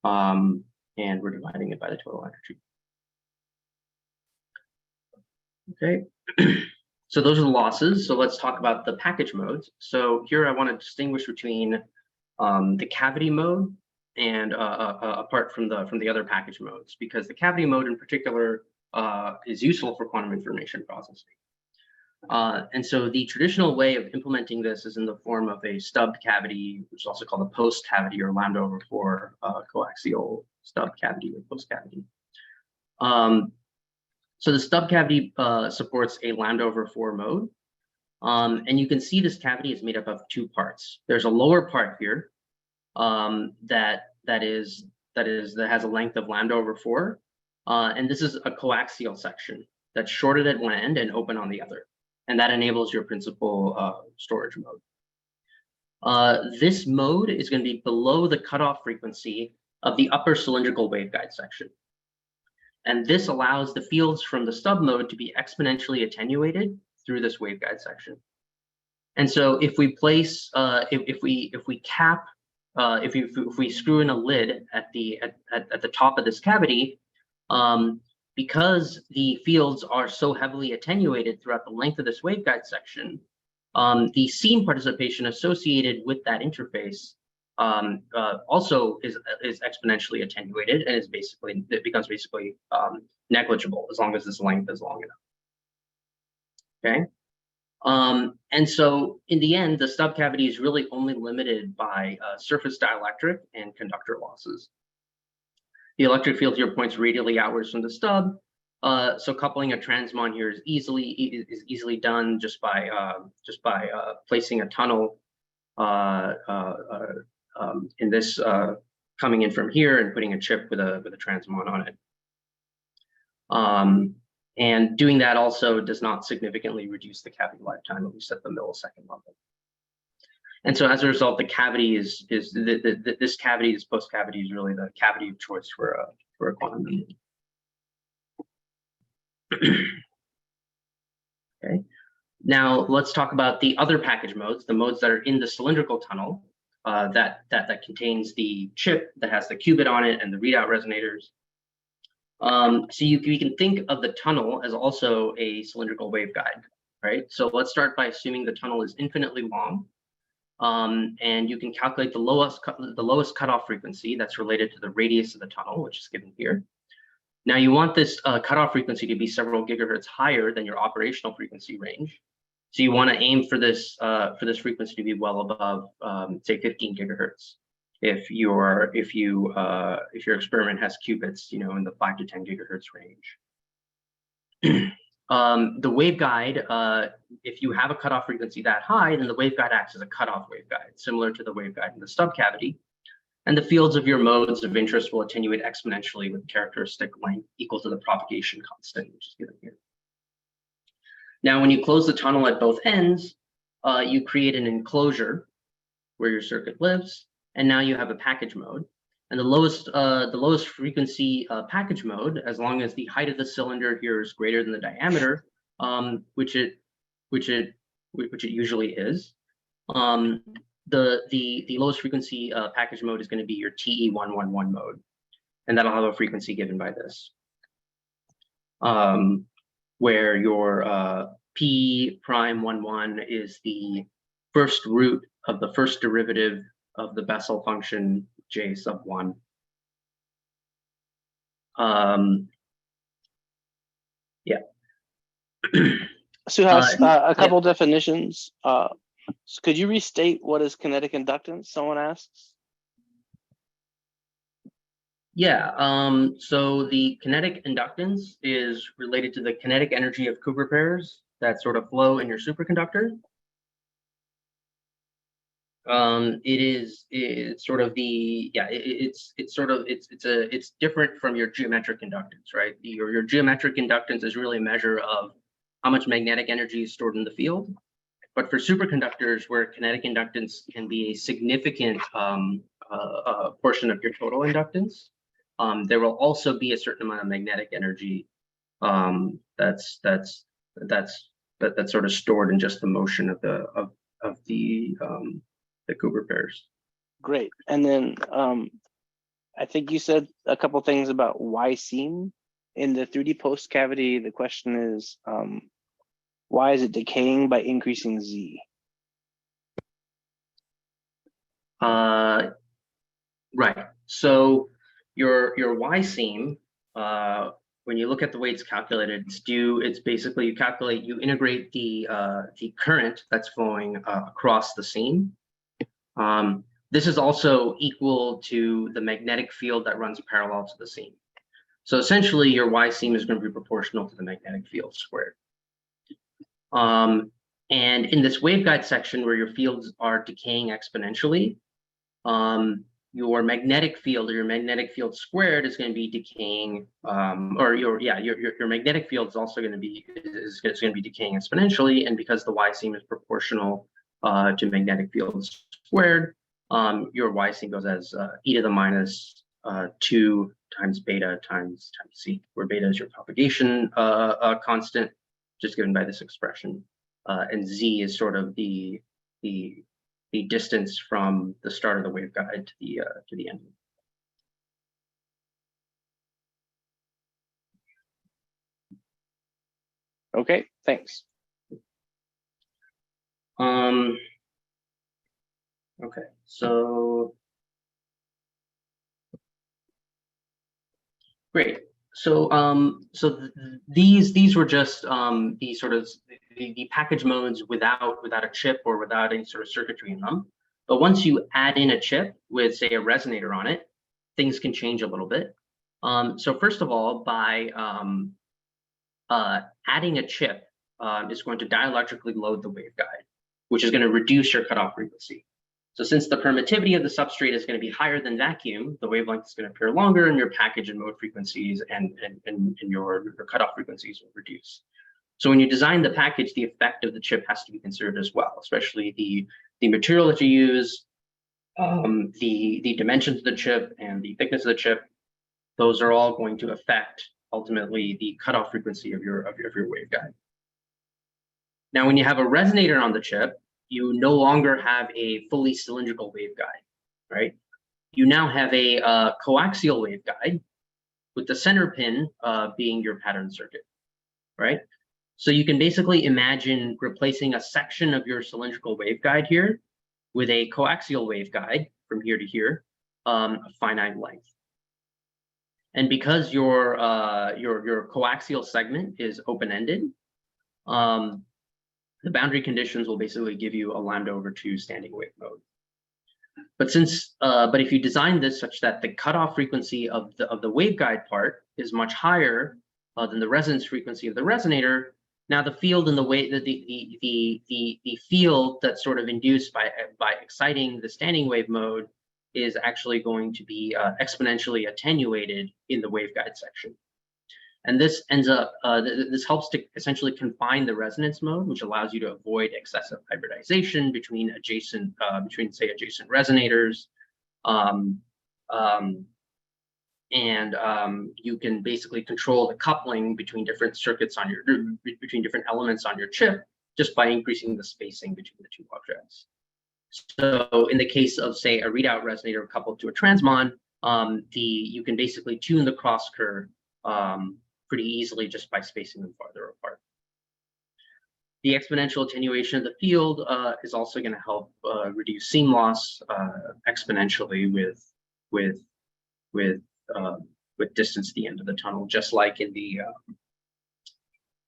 and we're dividing it by the total energy. Okay, so those are the losses. So let's talk about the package modes. So here I want to distinguish between the cavity mode and apart from the other package modes, because the cavity mode in particular is useful for quantum information processing. And so the traditional way of implementing this is in the form of a stubbed cavity, which is also called a post cavity or lambda/4 coaxial stub cavity or post cavity. So the stub cavity supports a lambda/4 mode. And you can see this cavity is made up of two parts. There's a lower part here that has a length of lambda/4. And this is a coaxial section that's shorted at one end and open on the other. And that enables your principal storage mode. This mode is going to be below the cutoff frequency of the upper cylindrical waveguide section. And this allows the fields from the stub mode to be exponentially attenuated through this waveguide section. And so if we place, if we screw in a lid at the top of this cavity, because the fields are so heavily attenuated throughout the length of this waveguide section, the seam participation associated with that interface also is exponentially attenuated and it becomes basically negligible as long as this length is long enough. Okay. And so in the end, the stub cavity is really only limited by surface dielectric and conductor losses. The electric field here points radially outwards from the stub. So coupling a transmon here is easily done just by placing a tunnel in this coming in from here and putting a chip with a transmon on it. And doing that also does not significantly reduce the cavity lifetime, at least at the millisecond level. And so as a result, the cavity this post cavity is really the cavity of choice for a quantum memory. Okay. Now let's talk about the other package modes, the modes that are in the cylindrical tunnel that contains the chip that has the qubit on it and the readout resonators. So you can think of the tunnel as also a cylindrical waveguide, right? So let's start by assuming the tunnel is infinitely long. And you can calculate the lowest cutoff frequency that's related to the radius of the tunnel, which is given here. Now you want this cutoff frequency to be several gigahertz higher than your operational frequency range. So you want to aim for this frequency to be well above, say, 15 gigahertz. If your experiment has qubits, in the 5 to 10 gigahertz range. The waveguide, if you have a cutoff frequency that high, then the waveguide acts as a cutoff waveguide, similar to the waveguide in the stub cavity. And the fields of your modes of interest will attenuate exponentially with characteristic length equal to the propagation constant, which is given here. Now, when you close the tunnel at both ends, you create an enclosure where your circuit lives, and now you have a package mode. And the lowest frequency package mode, as long as the height of the cylinder here is greater than the diameter, which it usually is, the lowest frequency package mode is going to be your TE111 mode, and that'll have a frequency given by this, where your P'11 is the first root of the first derivative of the Bessel function J sub 1. Yeah. Suhas, a couple definitions. Could you restate what is kinetic inductance? Someone asks. Yeah. So the kinetic inductance is related to the kinetic energy of Cooper pairs that sort of flow in your superconductor. It's sort of the, yeah, it's different from your geometric inductance, right? Your geometric inductance is really a measure of how much magnetic energy is stored in the field. But for superconductors, where kinetic inductance can be a significant portion of your total inductance, there will also be a certain amount of magnetic energy that's sort of stored in just the motion of the Cooper pairs. Great. And then I think you said a couple things about Y seam in the 3D post cavity. The question is, why is it decaying by increasing Z? Right. So your Y seam, when you look at the way it's calculated, it's basically you integrate the current that's flowing across the seam. This is also equal to the magnetic field that runs parallel to the seam. So essentially, your Y seam is going to be proportional to the magnetic field squared. And in this waveguide section where your fields are decaying exponentially, your magnetic field, or your magnetic field squared, is going to be decaying, or your magnetic field is also going to be decaying exponentially, and because the Y seam is proportional to magnetic field squared, your Y seam goes as e to the minus 2 times beta times c, where beta is your propagation constant, just given by this expression, and z is sort of the distance from the start of the waveguide to the end. Okay, thanks. Okay, so great. So these were just the sort of the package modes without a chip or without any sort of circuitry in them. But once you add in a chip with, say, a resonator on it, things can change a little bit. So first of all, by adding a chip is going to dielectrically load the waveguide, which is going to reduce your cutoff frequency. So since the permittivity of the substrate is going to be higher than vacuum, the wavelength is going to appear longer, and your package and mode frequencies and your cutoff frequencies will reduce. So when you design the package, the effect of the chip has to be considered as well, especially the material that you use, the dimensions of the chip, and the thickness of the chip. Those are all going to affect ultimately the cutoff frequency of your waveguide. Now, when you have a resonator on the chip, you no longer have a fully cylindrical waveguide, right? You now have a coaxial waveguide with the center pin being your pattern circuit, right? So you can basically imagine replacing a section of your cylindrical waveguide here with a coaxial waveguide from here to here, of finite length. And because your coaxial segment is open-ended, the boundary conditions will basically give you a λ/2 standing wave mode. But if you design this such that the cutoff frequency of the waveguide part is much higher than the resonance frequency of the resonator, now the field and the field that's sort of induced by exciting the standing wave mode is actually going to be exponentially attenuated in the waveguide section. And this ends up, this helps to essentially confine the resonance mode, which allows you to avoid excessive hybridization between adjacent resonators. You can basically control the coupling between different circuits on between different elements on your chip just by increasing the spacing between the two objects. So in the case of, say, a readout resonator coupled to a transmon, you can basically tune the cross curve pretty easily just by spacing them farther apart. The exponential attenuation of the field is also going to help reduce seam loss exponentially with distance to the end of the tunnel, just like in the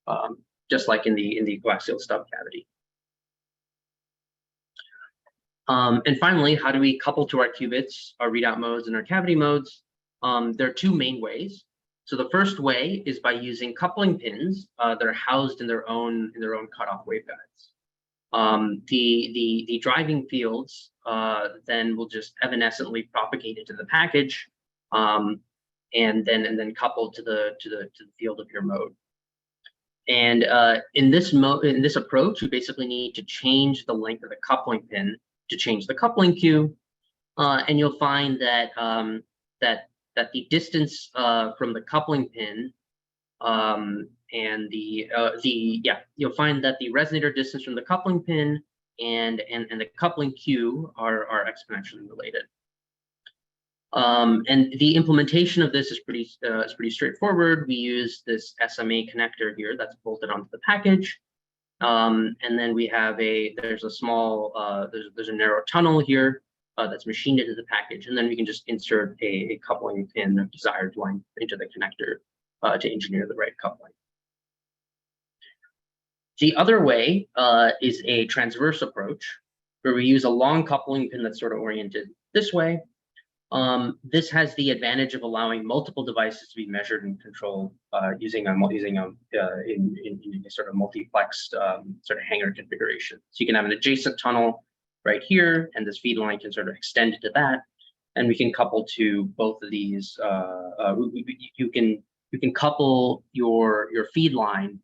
coaxial stub cavity. And finally, how do we couple to our qubits, our readout modes, and our cavity modes? There are two main ways. So the first way is by using coupling pins that are housed in their own cutoff waveguides. The driving fields then will just evanescently propagate into the package, and then couple to the field of your mode. And in this approach, you basically need to change the length of the coupling pin to change the coupling Q, and you'll find that that the distance from the coupling pin and you'll find that the resonator distance from the coupling pin and the coupling Q are exponentially related. And the implementation of this is pretty straightforward. We use this SMA connector here that's bolted onto the package, and then we have there's a small there's a narrow tunnel here that's machined into the package, and then we can just insert a coupling pin of desired length into the connector to engineer the right coupling. The other way is a transverse approach, where we use a long coupling pin that's sort of oriented this way. This has the advantage of allowing multiple devices to be measured and controlled using a sort of multiplexed sort of hanger configuration. So you can have an adjacent tunnel right here, and this feed line can sort of extend into that, and we can couple to both of these. You can couple your feed line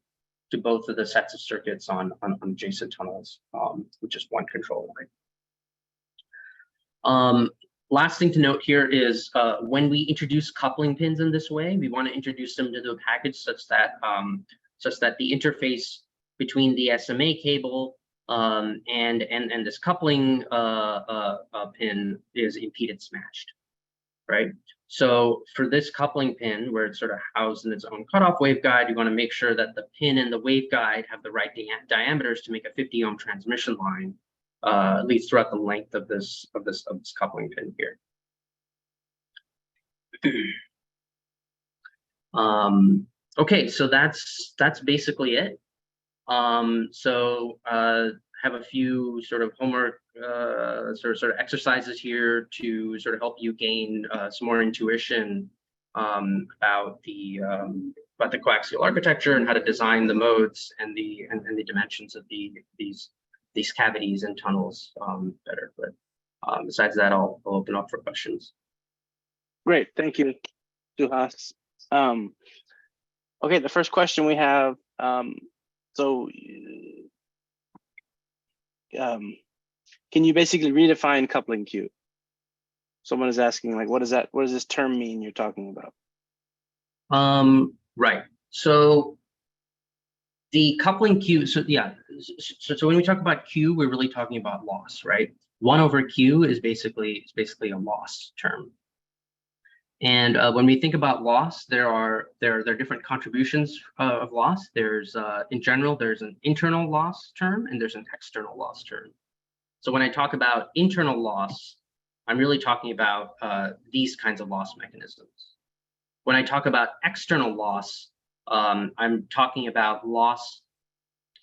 to both of the sets of circuits on adjacent tunnels with just one control line. Last thing to note here is when we introduce coupling pins in this way, we want to introduce them to the package such that the interface between the SMA cable and this coupling pin is impedance matched, right? So for this coupling pin, where it's sort of housed in its own cutoff waveguide, you want to make sure that the pin and the waveguide have the right diameters to make a 50 ohm transmission line, at least throughout the length of this coupling pin here. Okay, so that's basically it. Have a few sort of homework sort of exercises here to sort of help you gain some more intuition about the coaxial architecture and how to design the modes and the dimensions of these cavities and tunnels better. But besides that, I'll open up for questions. Great, thank you, Suhas. Okay, the first question we have. Can you basically redefine coupling Q? Someone is asking, like, what does this term mean you're talking about? Right. So the coupling Q. So yeah. So when we talk about Q, we're really talking about loss, right? 1 over Q is basically a loss term. And when we think about loss, there are different contributions of loss. There's in general, there's an internal loss term and there's an external loss term. So when I talk about internal loss, I'm really talking about these kinds of loss mechanisms. When I talk about external loss, I'm talking about loss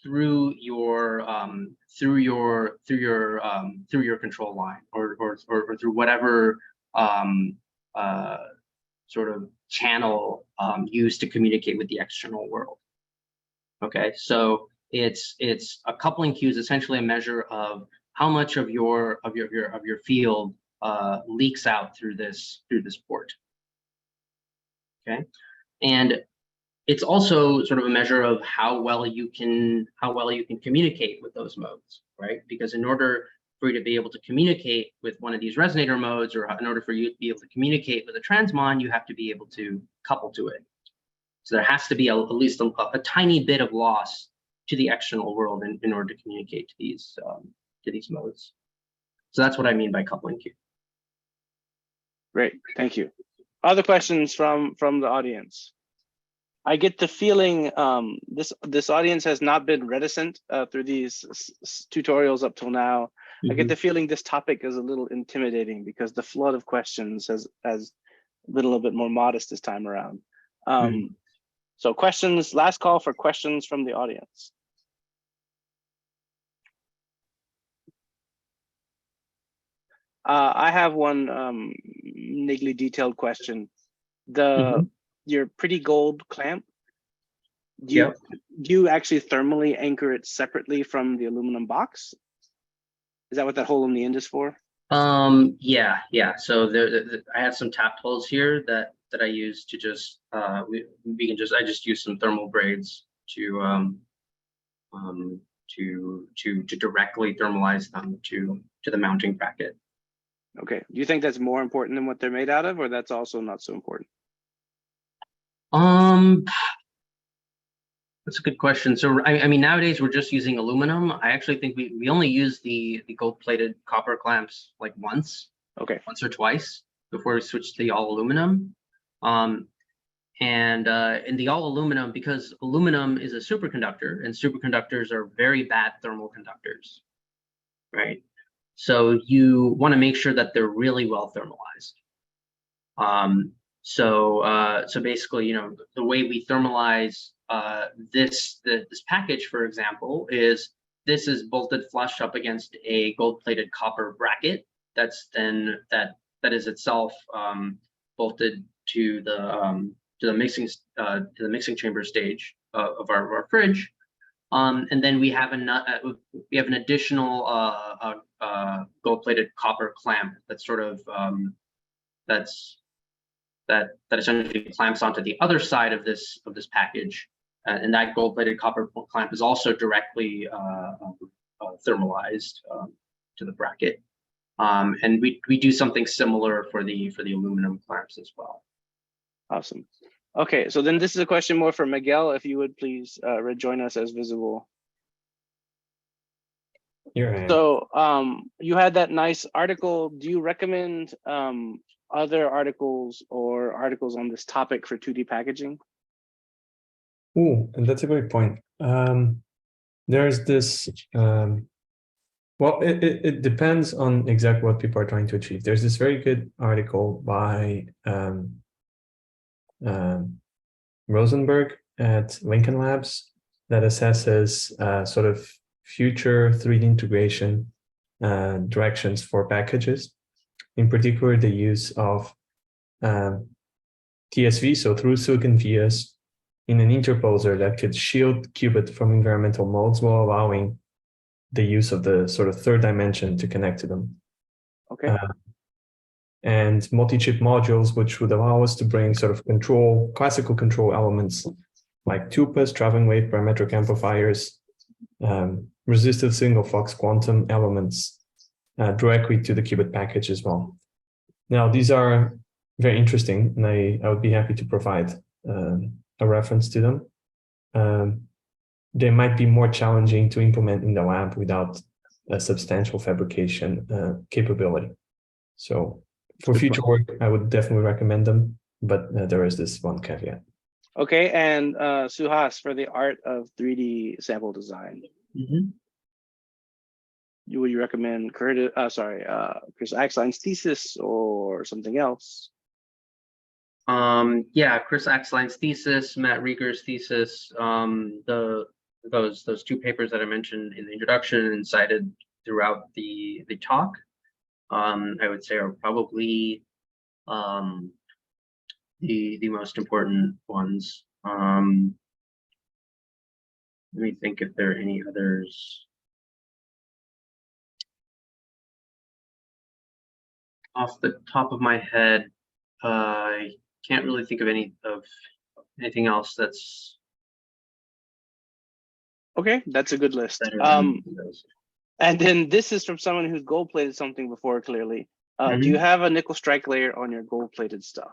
through your control line or through whatever sort of channel used to communicate with the external world. Okay, so it's a coupling Q is essentially a measure of how much of your field leaks out through this port. Okay, and it's also sort of a measure of how well you can communicate with those modes, right? Because in order for you to be able to communicate with one of these resonator modes, or in order for you to be able to communicate with a transmon, you have to be able to couple to it. So there has to be at least a tiny bit of loss to the external world in order to communicate to these modes. So that's what I mean by coupling Q. Great, thank you. Other questions from the audience? I get the feeling this audience has not been reticent through these tutorials up till now. I get the feeling this topic is a little intimidating because the flood of questions has been a little bit more modest this time around. So questions, last call for questions from the audience. I have one niggly detailed question. your pretty gold clamp, do Yep. you actually thermally anchor it separately from the aluminum box? Is that what that hole in the end is for? Yeah. So I have some tap holes here that I use to just I just use some thermal braids to directly thermalize them to the mounting bracket. Okay. Do you think that's more important than what they're made out of, or that's also not so important? That's a good question. So I mean, nowadays we're just using aluminum. I actually think we only use the gold-plated copper clamps like once Okay. or twice before we switch to the all aluminum. And in the all aluminum, because aluminum is a superconductor, and superconductors are very bad thermal conductors, right? So you want to make sure that they're really well thermalized. So basically, you know, the way we thermalize this package, for example, is this is bolted flush up against a gold-plated copper bracket that's then that is itself bolted to the mixing chamber stage of our fridge, and then we have an additional gold-plated copper clamp that's sort of that essentially clamps onto the other side of this package, and that gold-plated copper clamp is also directly thermalized to the bracket, and we do something similar for the aluminum clamps as well. Awesome. Okay, so then this is a question more for Miguel. If you would please rejoin us as visible. So you had that nice article. Do you recommend other articles or articles on this topic for 2D packaging? Oh, and that's a great point. There's this, well, it depends on exactly what people are trying to achieve. There's this very good article by Rosenberg at Lincoln Labs that assesses sort of future 3D integration directions for packages. In particular, the use of TSV, so through silicon vias, in an interposer that could shield qubit from environmental modes while allowing the use of the sort of third dimension to connect to them. Okay. And multi-chip modules, which would allow us to bring sort of classical control elements like TUPAs, traveling wave parametric amplifiers, resistive single flux quantum elements directly to the qubit package as well. Now, these are very interesting, and I would be happy to provide a reference to them. They might be more challenging to implement in the lab without a substantial fabrication capability. So for future work, I would definitely recommend them, but there is this one caveat. Okay, and Suhas, for the art of 3D sample design, would you recommend Chris Axeline's thesis or something else? Yeah, Chris Axeline's thesis, Matt Rieger's thesis, those two papers that I mentioned in the introduction and cited throughout the talk, I would say are probably the most important ones. Let me think if there are any others. Off the top of my head, I can't really think of anything else that's okay. That's a good list. better than those. And then this is from someone who's gold-plated something before. Clearly, do you have a nickel strike layer on your gold-plated stuff?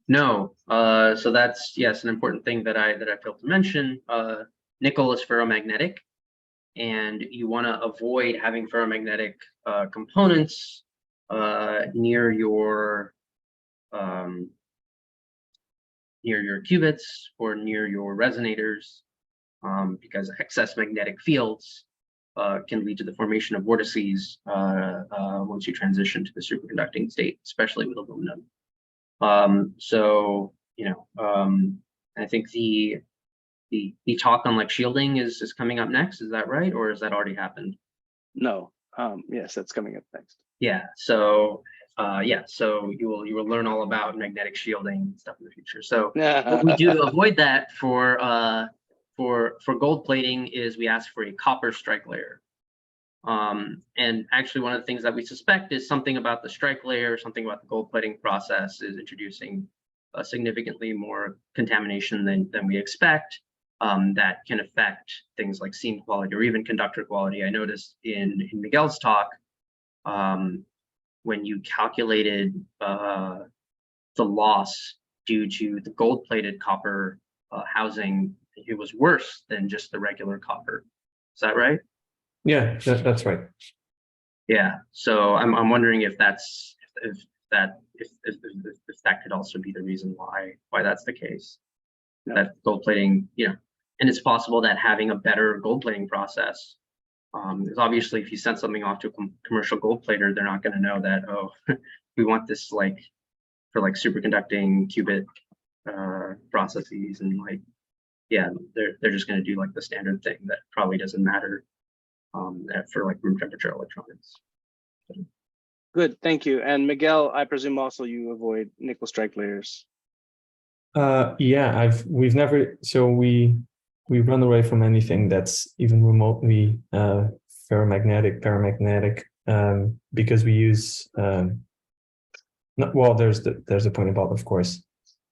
No. So that's, yes, an important thing that I failed to mention. Nickel is ferromagnetic, and you want to avoid having ferromagnetic components near your qubits or near your resonators, because excess magnetic fields can lead to the formation of vortices once you transition to the superconducting state, especially with aluminum. So, you know, I think the talk on like shielding is coming up next. Is that right, or has that already happened? No. Yes, that's coming up next. Yeah. So yeah, so you will learn all about magnetic shielding and stuff in the future. So what we do to avoid that for gold plating is we ask for a copper strike layer. And actually one of the things that we suspect is something about the strike layer, something about the gold plating process is introducing significantly more contamination than we expect. That can affect things like seam quality or even conductor quality. I noticed in Miguel's talk, when you calculated the loss due to the gold-plated copper housing, it was worse than just the regular copper. Is that right? Yeah, that's right. Yeah. So I'm wondering if that could also be the reason why that's the case. No. That gold plating, and it's possible that having a better gold plating process, because obviously if you send something off to a commercial gold plater, they're not going to know that, oh, we want this like for like superconducting qubit processes, and like, yeah, they're just going to do like the standard thing that probably doesn't matter for like room temperature electronics. Good, thank you. And Miguel, I presume also you avoid nickel strike layers. Yeah, we run away from anything that's even remotely paramagnetic, because we use there's a point about, of course,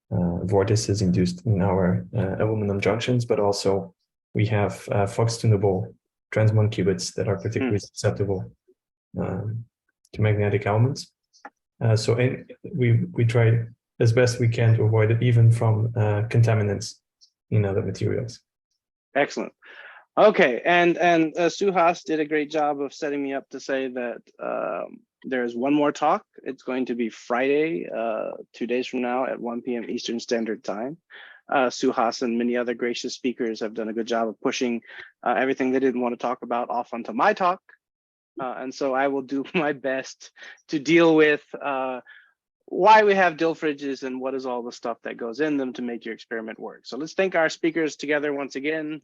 vortices induced in our aluminum junctions, but also we have Fox-tunable transmon qubits that are particularly susceptible to magnetic elements. We try as best we can to avoid it, even from contaminants in other materials. Excellent. Okay, and Suhas did a great job of setting me up to say that there's one more talk. It's going to be Friday, 2 days from now at 1 p.m. Eastern Standard Time. Suhas and many other gracious speakers have done a good job of pushing everything they didn't want to talk about off onto my talk. And so I will do my best to deal with why we have dill fridges and what is all the stuff that goes in them to make your experiment work. So let's thank our speakers together once again.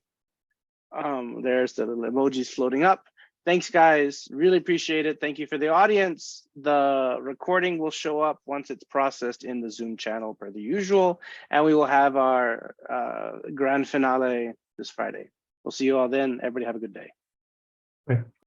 There's the little emojis floating up. Thanks, guys. Really appreciate it. Thank you for the audience. The recording will show up once it's processed in the Zoom channel per the usual, and we will have our grand finale this Friday. We'll see you all then. Everybody have a good day. Right.